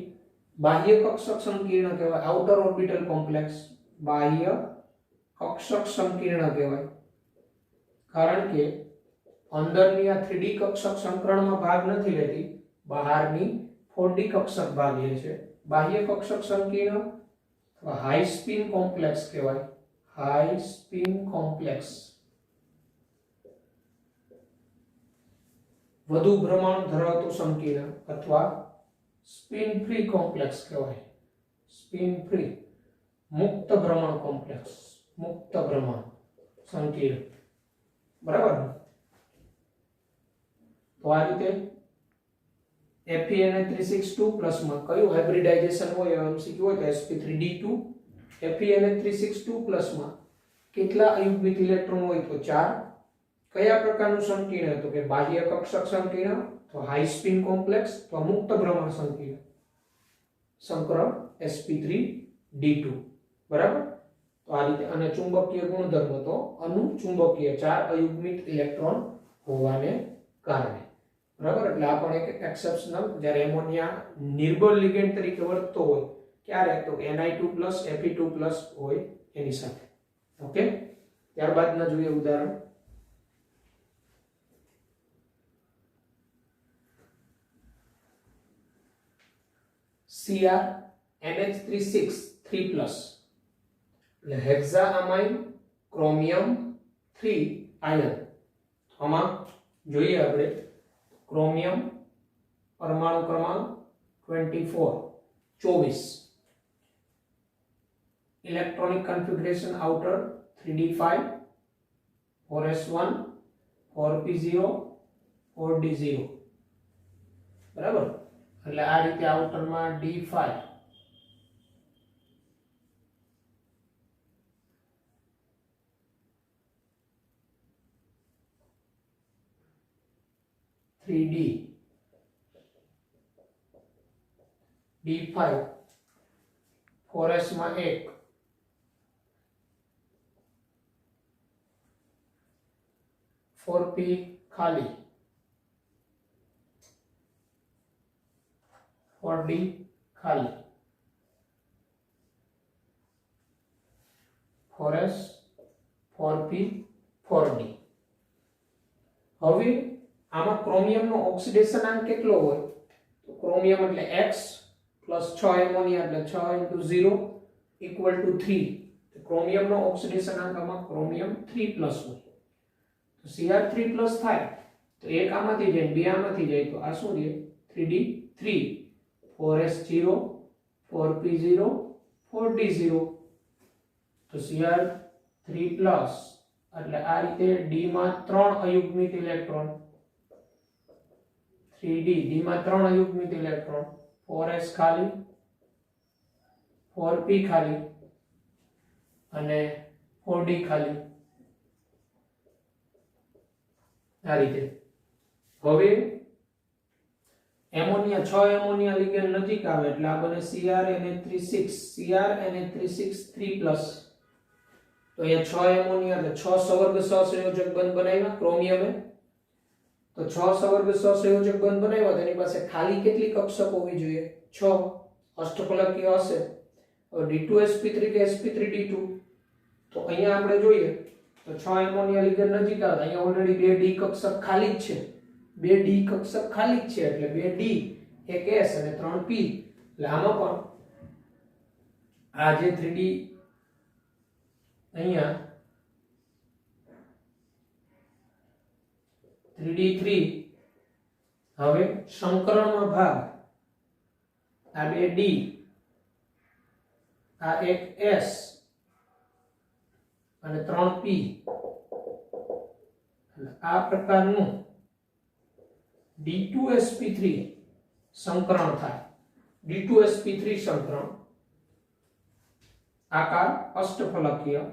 Speaker 1: બાહ્ય કક્ષક સંકીર્ણ કહેવાય આઉટર ઓર્બિટલ કોમ્પ્લેક્સ બાહ્ય કક્ષક સંકીર્ણ કહેવાય કારણ કે અંદરની આ 3D કક્ષક સંકરણમાં ભાગ નથી લેતી બહારની 4D કક્ષક ભાગ લે છે બાહ્ય કક્ષક સંકીર્ણ અથવા હાઈ સ્પિન કોમ્પ્લેક્સ કહેવાય હાઈ સ્પિન કોમ્પ્લેક્સ વધુ ભ્રમણ ધરાવતું સંકીર્ણ અથવા સ્પિન ફ્રી કોમ્પ્લેક્સ કહેવાય સ્પિન ફ્રી મુક્ત ભ્રમણ કોમ્પ્લેક્સ મુક્ત ભ્રમણ સંકીર્ણ બરાબર તો આ રીતે Fe362+ માં કયું હાઇબ્રિડાઇઝેશન હોય MCQ હોય તો sp3d2 Fe362+ માં કેટલા અયુગ્મિત ઇલેક્ટ્રોન હોય તો 4 કયા પ્રકારનું સંકીર્ણ હતું કે બાહ્ય કક્ષક સંકીર્ણ તો હાઈ સ્પિન કોમ્પ્લેક્સ તો મુક્ત ભ્રમણ સંકીર્ણ સંકરણ sp3d2 બરાબર તો આ રીતે અને ચુંબકીય ગુણધર્મ તો અનુચુંબકીય 4 અયુગ્મિત ઇલેક્ટ્રોન હોવાને કારણે બરાબર એટલે આ પણ એક એક્સેપ્શનલ જ્યારે એમોનિયા નિર્બળ લિગેન્ડ તરીકે વર્તતો હોય ક્યારે તો Ni2+ Fe2+ હોય એની સાથે ઓકે ત્યારબાદના જોઈએ ઉદાહરણ Cr NH3 3+ એટલે હેક્સામાઇન ક્રોમિયમ 3 આયન આમાં જોઈએ આપણે ક્રોમિયમ પરમાણુ ક્રમાંક 24 electronic configuration outer 3d5 4s1 4p0 4d0 બરાબર એટલે આ રીતે આઉટરમાં d5 3d d5 4s માં 1 4p ખાલી 4d ખાલી 4s 4p 4d હવે આમાં ક્રોમિયમનો ઓક્સિડેશનાંક કેટલો હોય તો ક્રોમિયમ એટલે x + 6 એમોનિયા એટલે 6 * 0 = 3 તો ક્રોમિયમનો ઓક્સિડેશનાંક આમાં ક્રોમિયમ 3+ હોય તો Cr3+ થાય તો એક આમાંથી જાય બે આમાંથી જાય તો આ શું રહે 3d3 4s0 4p0 4d0 તો Cr3+ એટલે આ રીતે d માં 3 અયુગ્મિત ઇલેક્ટ્રોન 3d d માં 3 અયુગ્મિત ઇલેક્ટ્રોન 4s ખાલી 4p ખાલી અને 4d ખાલી આ રીતે હવે એમોનિયા 6 એમોનિયા લિગેન્ડ નજીક આવે એટલે આ બને CrNH3 6 3+. તો અહીંયા 6 એમોનિયા એટલે 6 સવર્ગ સહસંયોજક બંધ બનાવ્યા ક્રોમિયમે. તો 6 સવર્ગ સહસંયોજક બંધ બનાવ્યા તેની પાસે ખાલી કેટલી કક્ષક હોવી જોઈએ? 6 અષ્ટફલકીય હશે. હવે D2sp3 કે sp3d2. તો અહીંયા આપણે જોઈએ તો 6 એમોનિયા લિગેન્ડ નજીક આવે અહીંયા ઓલરેડી 2 ડી કક્ષક ખાલી જ છે. 2 ડી કક્ષક ખાલી જ છે એટલે 2 ડી, 1 s અને 3 p. એટલે આમાં પણ આ જે 3d અહીંયા 3d3 હવે સંકરણમાં ભાગ આ 2 ડી આ 1 s અને 3 p. એટલે આ પ્રકારનું D2sp3 સંકરણ થાય. D2sp3 સંકરણ આકાર અષ્ટફલકીય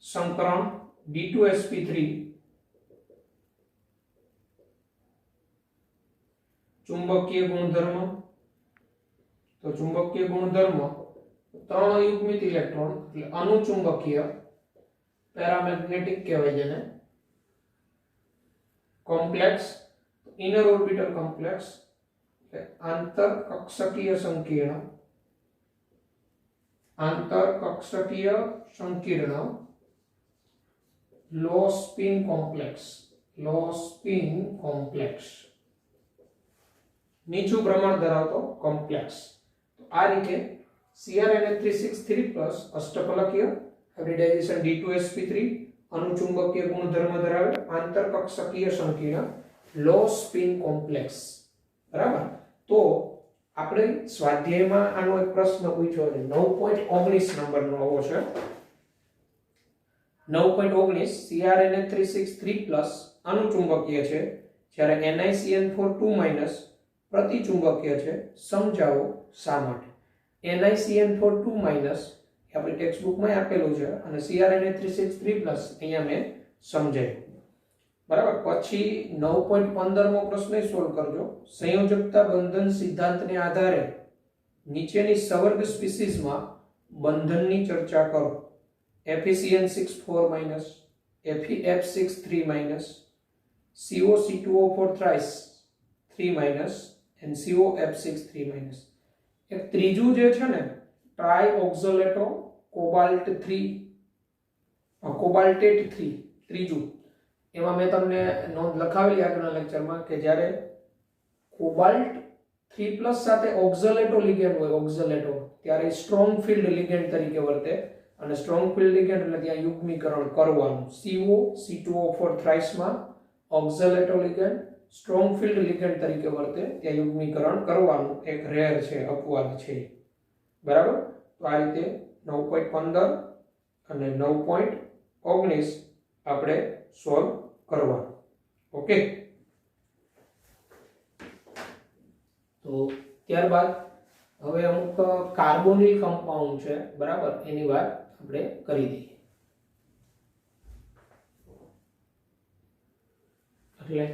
Speaker 1: સંકરણ D2sp3 ચુંબકીય ગુણધર્મ. તો ચુંબકીય ગુણધર્મ 3 અયુગ્મિત ઇલેક્ટ્રોન એટલે અનુચુંબકીય પેરામેગ્નેટિક કહેવાય જેને. કોમ્પ્લેક્સ ઇનર ઓર્બિટલ કોમ્પ્લેક્સ આંતરકક્ષકીય સંકીર્ણ લો સ્પિન કોમ્પ્લેક્સ નીચું પ્રમાણ ધરાવતો કોમ્પ્લેક્સ. તો આ રીતે CrNH3 6 અષ્ટફલકીય હાઇબ્રિડાઇઝેશન D2sp3 અનુચુંબકીય ગુણધર્મ ધરાવે આંતરકક્ષકીય સંકીર્ણ લો સ્પિન કોમ્પ્લેક્સ. બરાબર. તો આપણે સ્વાધ્યાયમાં આનો એક પ્રશ્ન પૂછ્યો છે 9.19 નંબરનો આવો છે. 9.19 CrNH3 અનુચુંબકીય છે જ્યારે NiCN4 પ્રતિચુંબકીય છે. સમજાવો શા માટે? NiCN4 આપણી ટેક્સ્ટ બુકમાં આપેલું છે અને CrNH3 અહીંયા મેં સમજાવ્યું. બરાબર. પછી 9.15 મો પ્રશ્ન સોલ્વ કરજો. સંયોજકતા બંધન સિદ્ધાંતને આધારે નીચેની સવર્ગ સ્પીસીઝમાં બંધનની ચર્ચા કરો. FeCN6 FeF6 COC2O4 thrice 3 and COF6 એક ત્રીજું જે છે ને ટ્રાઇઓક્ઝોલેટો કોબાલ્ટેટ 3 ત્રીજું એમાં મેં તમને નોંધ લખાવેલી આગળના લેક્ચરમાં કે જ્યારે કોબાલ્ટ 3+ સાથે ઓક્ઝોલેટો લિગેન્ડ હોય ત્યારે સ્ટ્રોંગ ફિલ્ડ લિગેન્ડ તરીકે વર્તે અને સ્ટ્રોંગ ફિલ્ડ લિગેન્ડ એટલે ત્યાં યુગ્મીકરણ કરવાનું. COC2O4 thrice માં ઓક્ઝોલેટો લિગેન્ડ સ્ટ્રોંગ ફિલ્ડ લિગેન્ડ તરીકે વર્તે ત્યાં યુગ્મીકરણ કરવાનું. એક રેર છે, અપવાદ છે. બરાબર. તો આ રીતે 9.15 અને 9.19 આપણે સોલ્વ કરવાનું. ઓકે. તો ત્યારબાદ હવે અમુક કાર્બોનિલ કમ્પાઉન્ડ છે. બરાબર. એની વાત આપણે કરી દઈએ. એટલે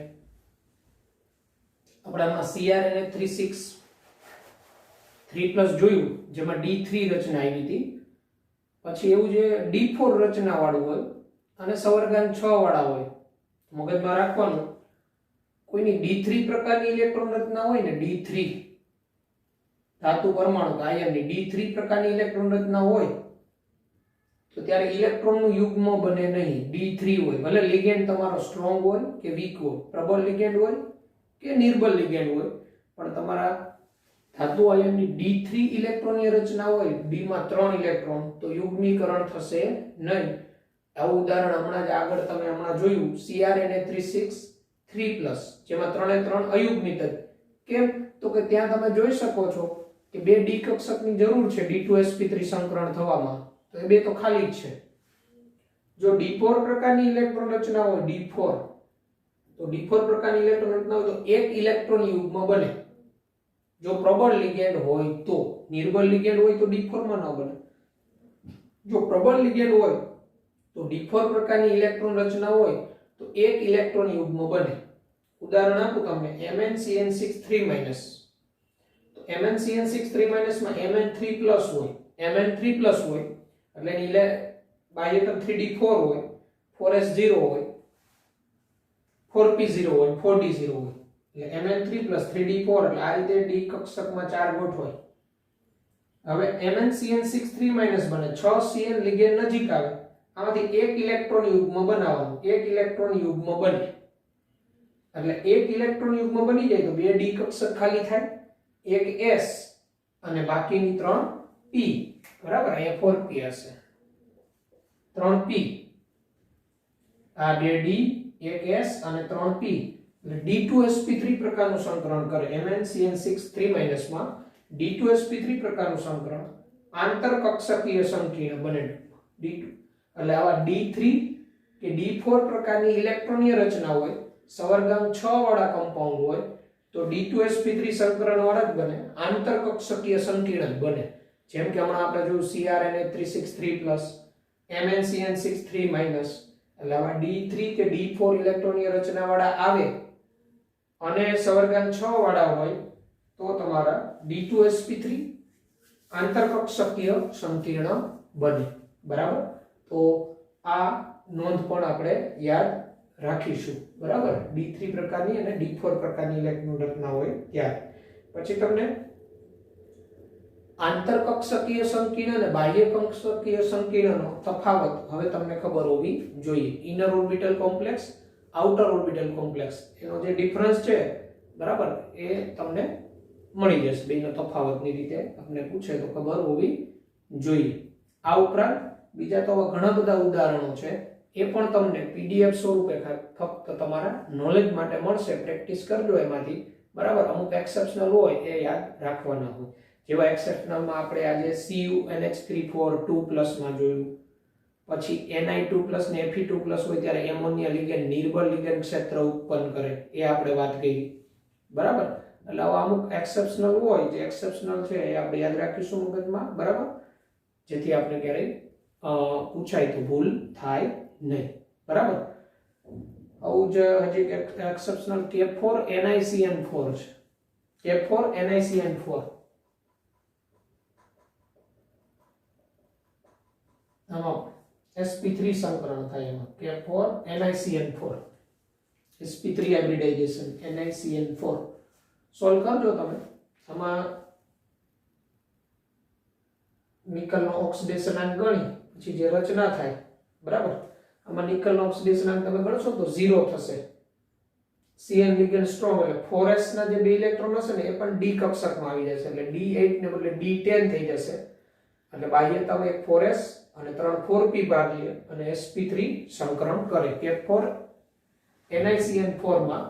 Speaker 1: આપણે આમાં CrNH3 3+ જોયું જેમાં D3 રચના આવી હતી. પછી એવું જે D4 રચના વાળું હોય અને સવર્ગાંક 6 વાળા હોય. મગજમાં રાખવાનું કોઈની D3 પ્રકારની ઇલેક્ટ્રોન રચના હોય ને D3 ધાતુ પરમાણુ આયનની D3 પ્રકારની ઇલેક્ટ્રોન રચના હોય તો ત્યારે ઇલેક્ટ્રોનનું યુગ્મ બને નહીં. D3 હોય ભલે લિગેન્ડ તમારો સ્ટ્રોંગ હોય કે વીક હોય, પ્રબળ લિગેન્ડ હોય કે નિર્બળ લિગેન્ડ હોય, પણ તમારા ધાતુ આયનની D3 ઇલેક્ટ્રોનની રચના હોય D માં 3 ઇલેક્ટ્રોન તો યુગ્મીકરણ થશે નહીં. આવું ઉદાહરણ હમણાં જ આગળ તમે હમણાં જોયું CrNH3 3+ જેમાં 3 અયુગ્મિત. કેમ? તો કે ત્યાં તમે જોઈ શકો છો કે 2 ડી કક્ષકની જરૂર છે D2sp3 સંકરણ થવામાં, તો એ 2 તો ખાલી જ છે. જો D4 પ્રકારની ઇલેક્ટ્રોન રચના હોય D4 તો D4 પ્રકારની ઇલેક્ટ્રોન રચના હોય તો એક ઇલેક્ટ્રોન યુગ્મ બને. જો પ્રબળ લિગેન્ડ હોય તો, નિર્બળ લિગેન્ડ હોય તો D4 માં ન બને. જો પ્રબળ લિગેન્ડ હોય તો તો d4 પ્રકારની ઇલેક્ટ્રોન રચના હોય તો એક ઇલેક્ટ્રોન યુગ્મ બને. ઉદાહરણ આપું તમને MnCn6 3- તો MnCn6 3- માં Mn3+ હોય, Mn3+ હોય એટલે એની બાહ્યતમ 3d4 હોય, 4s0 હોય, 4p0 હોય, 4d0 હોય એટલે Mn3 + 3d4 એટલે આ રીતે d કક્ષકમાં 4 ગોઠવાય. હવે MnCn6 3- બને 6 Cn લિગેન્ડ નજીક આવે, આમાંથી એક ઇલેક્ટ્રોન યુગ્મ બનાવવાનું, એક ઇલેક્ટ્રોન યુગ્મ બને એટલે એક ઇલેક્ટ્રોન યુગ્મ બની જાય તો બે d કક્ષક ખાલી થાય, એક s અને બાકીની 3 p. બરાબર, અહીંયા 4p હશે, 3p, આ બે d, એક s અને 3p એટલે d2sp3 પ્રકારનું સંકરણ કરે. MnCn6 3- માં d2sp3 પ્રકારનું સંકરણ આંતરકક્ષકીય સંકીર્ણ બને d2 એટલે આવા d3 કે d4 પ્રકારની ઇલેક્ટ્રોનીય રચના હોય, સવર્ગાંક 6 વાળા કમ્પાઉન્ડ હોય તો d2sp3 સંકરણ વાળા જ બને, આંતરકક્ષકીય સંકીર્ણ બને. જેમ કે હમણાં આપણે જોયું CrNa363+, MnCn6 3- એટલે આવા d3 કે d4 ઇલેક્ટ્રોનીય રચના વાળા આવે અને સવર્ગાંક 6 વાળા હોય તો તમારા d2sp3 આંતરકક્ષકીય સંકીર્ણ બને. બરાબર, તો આ નોંધ પણ આપણે યાદ રાખીશું. બરાબર, d3 પ્રકારની અને d4 પ્રકારની ઇલેક્ટ્રોન રચના હોય ત્યારે. પછી તમને આંતરકક્ષકીય સંકીર્ણ અને બાહ્ય કક્ષકીય સંકીર્ણનો તફાવત હવે તમને ખબર હોવી જોઈએ. Inner orbital complex, outer orbital complex, એનો જે ડિફરન્સ છે બરાબર એ તમને મળી જશે. બેનો તફાવતની રીતે આપણે પૂછે તો ખબર હોવી જોઈએ. આ ઉપરાંત બીજા તો ઘણા બધા ઉદાહરણો છે, એ પણ તમને પીડીએફ સ્વરૂપે ફક્ત તમારા નોલેજ માટે મળશે. પ્રેક્ટિસ કરજો એમાંથી. બરાબર, અમુક એક્સેપ્શનલ હોય એ યાદ રાખવાના હોય. જેવા એક્સેપ્શનલમાં આપણે આજે CuNH3 2+ માં જોયું, પછી Ni2+ ને Fe2+ હોય ત્યારે એમોનિયા લિગેન્ડ નિર્બળ લિગેન્ડ ક્ષેત્ર ઉત્પન્ન કરે, એ આપણે વાત કરી. બરાબર, એટલે આવા અમુક એક્સેપ્શનલ હોય, જે એક્સેપ્શનલ છે એ આપણે યાદ રાખીશું મગજમાં. બરાબર, જેથી આપણે ક્યારેય પૂછાય તો ભૂલ થાય નહીં. બરાબર, આવું જ હજી એક એક્સેપ્શનલ K4NiCN4 છે. K4NiCN4 આમાં sp3 સંકરણ થાય, એમાં K4NiCN4 sp3 hybridisation NiCN4 solve કરજો તમે. આમાં નિકલનો ઓક્સિડેશનાંક ગણી પછી જે રચના થાય, બરાબર, આમાં નિકલનો ઓક્સિડેશનાંક તમે ગણશો તો 0 થશે. Cn લિગેન્ડ સ્ટ્રોંગ એટલે 4s ના જે બે ઇલેક્ટ્રોન હશે ને એ પણ d કક્ષકમાં આવી જશે એટલે d8 ને બદલે d10 થઈ જશે. એટલે બાહ્યતમ એક 4s અને 3 4p ભાગ લે અને sp3 સંકરણ કરે. K4NiCN4 માં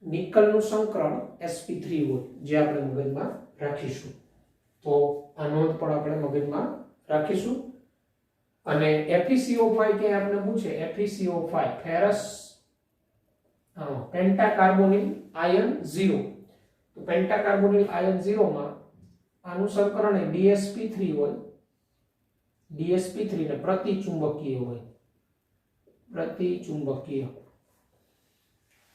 Speaker 1: નિકલનું સંકરણ sp3 હોય, જે આપણે મગજમાં રાખીશું. તો આ નોંધ પણ આપણે મગજમાં રાખીશું. અને FeCO5 કે આપણે પૂછે, FeCO5 ફેરસ પેન્ટાકાર્બોનિલ આયન 0, તો પેન્ટાકાર્બોનિલ આયન 0 માં આનું સંકરણ એ DsP3 હોય, DsP3 ને પ્રતિચુંબકીય હોય, પ્રતિચુંબકીય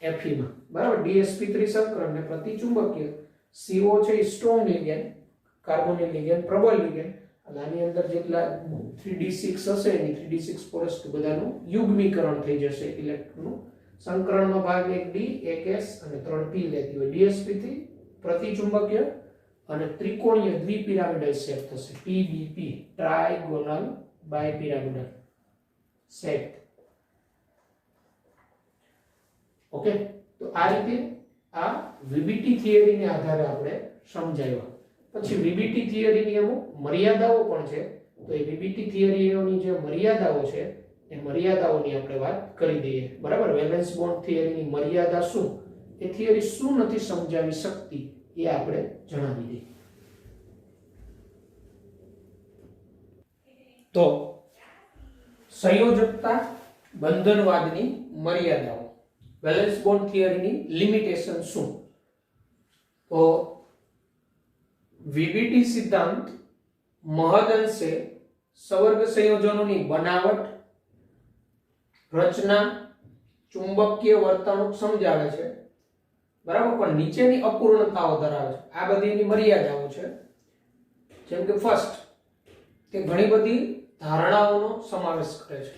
Speaker 1: Fe માં. બરાબર, DsP3 સંકરણ ને પ્રતિચુંબકીય. CO છે એ સ્ટ્રોંગ લિગેન્ડ, કાર્બોનિલ લિગેન્ડ પ્રબળ લિગેન્ડ, અને આની અંદર જેટલા 3d6 હશે એની 3d6 પોરસ બધાનું યુગ્મીકરણ થઈ જશે ઇલેક્ટ્રોનનું. સંકરણનો ભાગ એક d, એક s અને 3p લેતી હોય. DsP3 પ્રતિચુંબકીય અને ત્રિકોણીય દ્વિપિરામિડલ શેપ થશે, PBP, ટ્રાયગોનલ બાયપિરામિડલ શેપ. ઓકે, તો આ રીતે આ વીબીટી થિયરીને આધારે આપણે સમજાવ્યા. પછી વીબીટી થિયરીની અમુક મર્યાદાઓ પણ છે, તો એ વીબીટી થિયરીઓની જે મર્યાદાઓ છે એ મર્યાદાઓની આપણે વાત કરી દઈએ. બરાબર, વેલેન્સ બોન્ડ થિયરીની મર્યાદા શું, એ થિયરી શું નથી સમજાવી શકતી એ આપણે જણાવી દઈએ. તો સંયોજકતા બંધનવાદની મર્યાદાઓ, વેલેન્સ બોન્ડ થિયરીની લિમિટેશન શું? તો વીબીટી સિદ્ધાંત મહદઅંશે સવર્ગ સંયોજનોની બનાવટ રચના, ચુંબકીય વર્તણૂક સમજાવે છે, બરાબર, પણ નીચેની અપૂર્ણતાઓ ધરાવે છે. આ બધી એની મર્યાદાઓ છે. જેમ કે ફર્સ્ટ, તે ઘણી બધી ધારણાઓનો સમાવેશ કરે છે.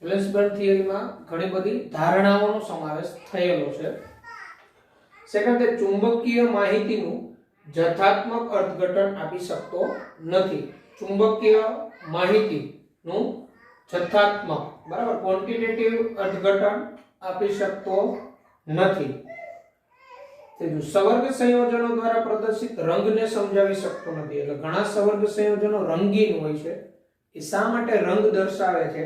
Speaker 1: વેલેન્સ બેન્ડ થિયરીમાં ઘણી બધી ધારણાઓનો સમાવેશ થયેલો છે. સેકન્ડ, તે ચુંબકીય માહિતીનું જથાત્મક અર્થઘટન આપી શકતો નથી. ચુંબકીય માહિતીનું જથ્થાત્મક, બરાબર, ક્વોન્ટિટેટિવ અર્થઘટન આપી શકતો નથી. ત્રીજું, સવર્ગ સંયોજનો દ્વારા પ્રદર્શિત રંગને સમજાવી શકતો નથી. એટલે ઘણા સવર્ગ સંયોજનો રંગીન હોય છે. એ શા માટે રંગ દર્શાવે છે?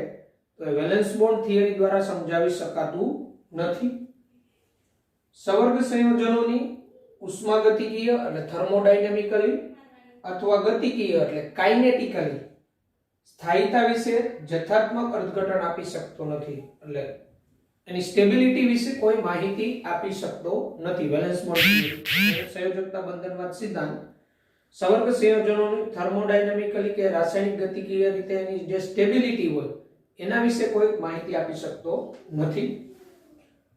Speaker 1: તો એ વેલેન્સ બોન્ડ થિયરી દ્વારા સમજાવી શકાતું નથી. સવર્ગ સંયોજનોની ઉષ્માગતિકીય એટલે થર્મોડાયનેમિકલી અથવા ગતિકીય એટલે કાઇનેટિકલી સ્થાયીતા વિશે જથ્થાત્મક અર્થઘટન આપી શકતો નથી. એટલે એની સ્ટેબિલિટી વિશે કોઈ માહિતી આપી શકતો નથી. વેલેન્સ બોન્ડ સંયોજકતા બંધનવાદ સિદ્ધાંત સવર્ગ સંયોજનોની થર્મોડાયનેમિકલી કે રાસાયણિક ગતિકીય રીતે એની જે સ્ટેબિલિટી હોય એના વિશે કોઈ માહિતી આપી શકતો નથી.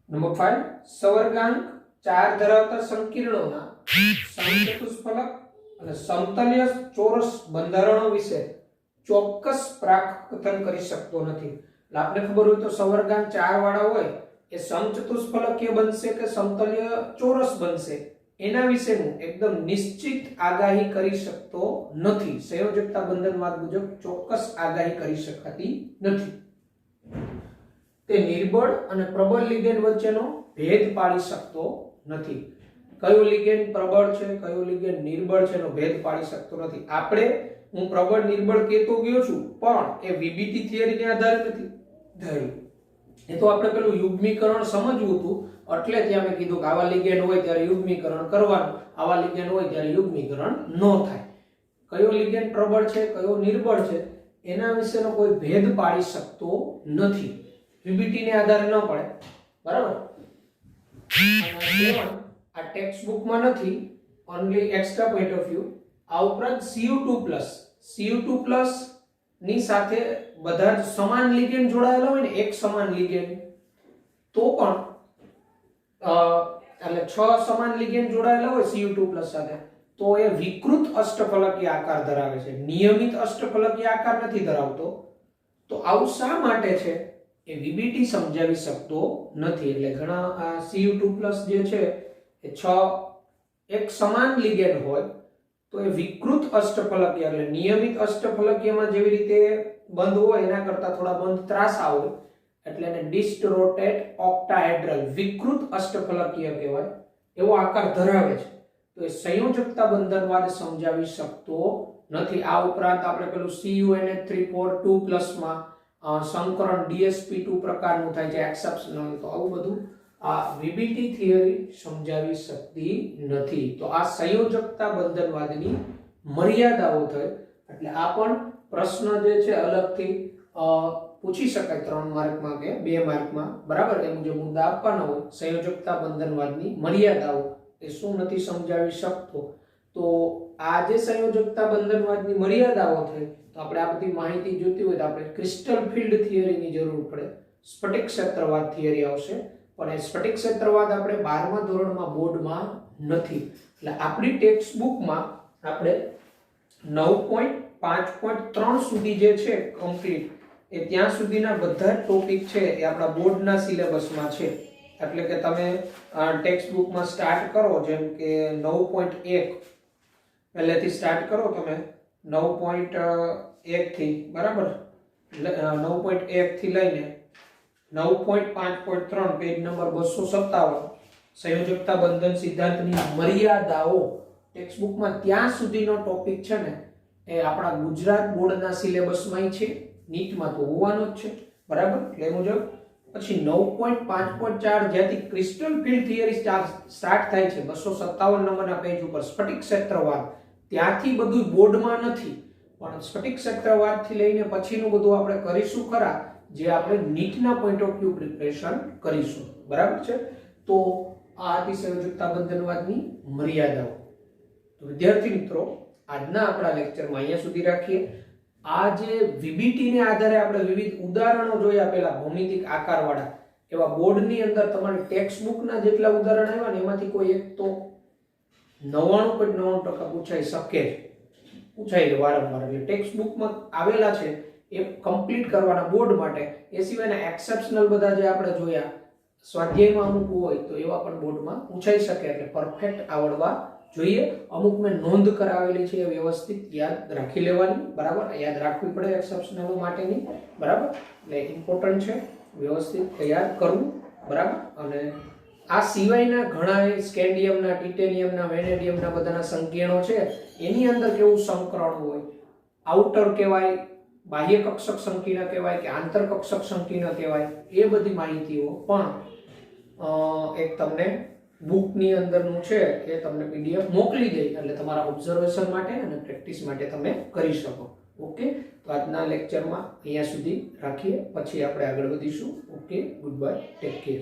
Speaker 1: નંબર 5, સવર્ગાંક 4 ધરાવતા સંકીર્ણોના સમચતુષ્ફલક અને સમતલીય ચોરસ બંધારણો વિશે ચોક્કસ પ્રાકથન કરી શકતો નથી. એટલે આપને ખબર હોય તો સવર્ગાંક 4 વાળા હોય એ સમચતુષ્ફલકીય બનશે કે સમતલીય ચોરસ બનશે એના વિશેનું એકદમ નિશ્ચિત આગાહી કરી શકતો નથી. સંયોજકતા બંધનવાદ મુજબ ચોક્કસ આગાહી કરી શકાતી નથી. તે નિર્બળ અને પ્રબળ લિગેન્ડ વચ્ચેનો ભેદ પાડી શકતો નથી. કયો લિગેન્ડ પ્રબળ છે, કયો લિગેન્ડ નિર્બળ છે એનો ભેદ પાડી શકતો નથી. હું પ્રબળ નિર્બળ કહેતો ગયો છું, પણ એ વીબીટી થિયરીને આધારે નથી ધાર્યું. એ તો આપણે પેલું યુગ્મીકરણ સમજવું હતું, એટલે ત્યાં મેં કીધું કે આવા લિગેન્ડ હોય ત્યારે યુગ્મીકરણ કરવાનું, આવા લિગેન્ડ હોય ત્યારે યુગ્મીકરણ ન થાય. કયો લિગેન્ડ પ્રબળ છે, કયો નિર્બળ છે એના વિશેનો કોઈ ભેદ પાડી શકતો નથી. વીબીટી ને આધારે ન પડે, બરાબર. આ ટેક્સ્ટ બુકમાં નથી, only extra point of view. આ ઉપરાંત Cu2+ ની સાથે બધા જ સમાન લિગેન્ડ જોડાયેલા હોય ને, એક સમાન લિગેન્ડ, તો પણ એટલે 6 સમાન લિગેન્ડ જોડાયેલા હોય Cu2+ સાથે, તો એ વિકૃત અષ્ટફલકીય આકાર ધરાવે છે, નિયમિત અષ્ટફલકીય આકાર નથી ધરાવતો. તો આવું શા માટે છે એ વીબીટી સમજાવી શકતો નથી. એટલે ઘણા આ Cu2+ જે છે એ 6 એક સમાન લિગેન્ડ હોય તો એ વિકૃત અષ્ટફલકીય એટલે નિયમિત અષ્ટફલકીયમાં જેવી રીતે બંધ હોય એના કરતા થોડા બંધ ત્રાસા હોય, એટલે એને ડિસ્ટરોટેટ ઓક્ટાહેડ્રલ વિકૃત અષ્ટફલકીય કહેવાય. એવો આકાર ધરાવે છે. તો એ સંયોજકતા બંધનવાદ સમજાવી શકતો નથી. આ ઉપરાંત આપણે પેલું CuNH3 માં સંકરણ DsP2 પ્રકારનું થાય છે એક્સેપ્શનલ. તો આવું બધું આ વીબીટી થિયરી સમજાવી શકતી નથી. તો આ સંયોજકતા બંધનવાદની મર્યાદાઓ થઈ. એટલે આ પણ પ્રશ્ન જે છે અલગથી પૂછી શકાય 3 માર્કમાં કે 2 માર્કમાં, બરાબર. એ મુજબ મુદ્દા આપવાના હોય. સંયોજકતા બંધનવાદની મર્યાદાઓ એ શું નથી સમજાવી શકતો. તો આ જે સંયોજકતા બંધનવાદની મર્યાદાઓ થઈ, તો આપણે આ બધી માહિતી જોઈતી હોય તો આપણે ક્રિસ્ટલ ફિલ્ડ થિયરીની જરૂર પડે. સ્ફટિક ક્ષેત્રવાદ થિયરી આવશે, પણ એ સ્ફટિક ક્ષેત્રવાદ આપણે 12મા ધોરણમાં બોર્ડમાં નથી. એટલે આપણી ટેક્સ્ટ બુકમાં આપણે 9.5.3 સુધી જે છે કમ્પ્લીટ, એ ત્યાં સુધીના બધા ટોપિક છે એ આપણા બોર્ડના સિલેબસમાં છે. એટલે કે તમે ટેક્સ્ટ બુકમાં સ્ટાર્ટ કરો, જેમ કે 9.1 પહેલેથી સ્ટાર્ટ કરો તમે 9.1 થી, બરાબર. 9.1 થી લઈને 9.5.3 પેજ નંબર 257 સંયોજકતા બંધન સિદ્ધાંતની મર્યાદાઓ ટેક્સ્ટ બુકમાં ત્યાં સુધીનો ટોપિક છે ને એ આપણા ગુજરાત બોર્ડના સિલેબસમાં છે, નીટમાં તો હોવાનો જ છે, બરાબર. એટલે મુજબ પછી 9.5.4 જ્યાંથી ક્રિસ્ટલ ફિલ્ડ થિયરી સ્ટાર્ટ થાય છે 257 નંબરના પેજ ઉપર સ્ફટિક ક્ષેત્રવાદ, ત્યાંથી બધું બોર્ડમાં નથી, પણ સ્ફટિક ક્ષેત્રવાદથી લઈને પછીનું બધું આપણે કરીશું ખરા, જે આપણે નીટના પોઈન્ટ ઓફ વ્યૂ પ્રિપરેશન કરીશું, બરાબર છે. તો આ હતી સંયોજકતા બંધનવાદની મર્યાદાઓ. તો વિદ્યાર્થી મિત્રો, આજના આપણા લેક્ચરમાં અહીંયા સુધી રાખીએ. આ જે VBT ને આધારે આપણે વિવિધ ઉદાહરણો જોયા પેલા ભૌમિતિક આકારવાળા, એવા બોર્ડની અંદર તમારી ટેક્સ્ટ બુકના જેટલા ઉદાહરણ આવ્યા ને એમાંથી કોઈ એક તો 99.99% પૂછાઈ શકે, પૂછાય વારંવાર. એટલે ટેક્સ્ટ બુકમાં આવેલા છે એ કમ્પ્લીટ કરવાના બોર્ડ માટે. એ સિવાયના એક્સેપ્શનલ બધા જે આપણે જોયા સ્વાધ્યાયમાં અમુક હોય તો એવા પણ બોર્ડમાં પૂછાઈ શકે. એટલે પરફેક્ટ આવડવા જોઈએ. અમુક મેં નોંધ કરાવેલી છે એ વ્યવસ્થિત યાદ રાખી લેવાની, બરાબર. યાદ રાખવી પડે એક્સેપ્શનલ માટેની, બરાબર. એટલે ઇમ્પોર્ટન્ટ છે વ્યવસ્થિત યાદ કરવું, બરાબર. અને આ સિવાયના ઘણા સ્કેન્ડિયમના, ટિટેનિયમના, વેનેડિયમના બધાના સંકીર્ણો છે, એની અંદર કેવું સંકરણ હોય, આઉટર કહેવાય, બાહ્ય કક્ષક સંકીર્ણ કહેવાય કે આંતર કક્ષક સંકીર્ણ કહેવાય, એ બધી માહિતીઓ પણ એક તમને બુકની અંદરનું છે એ તમને PDF મોકલી દે, એટલે તમારા ઓબ્ઝર્વેશન માટે અને પ્રેક્ટિસ માટે તમે કરી શકો. ઓકે, તો આજના લેક્ચરમાં અહીંયા સુધી રાખીએ, પછી આપણે આગળ વધીશું. Okay, good bye, take care.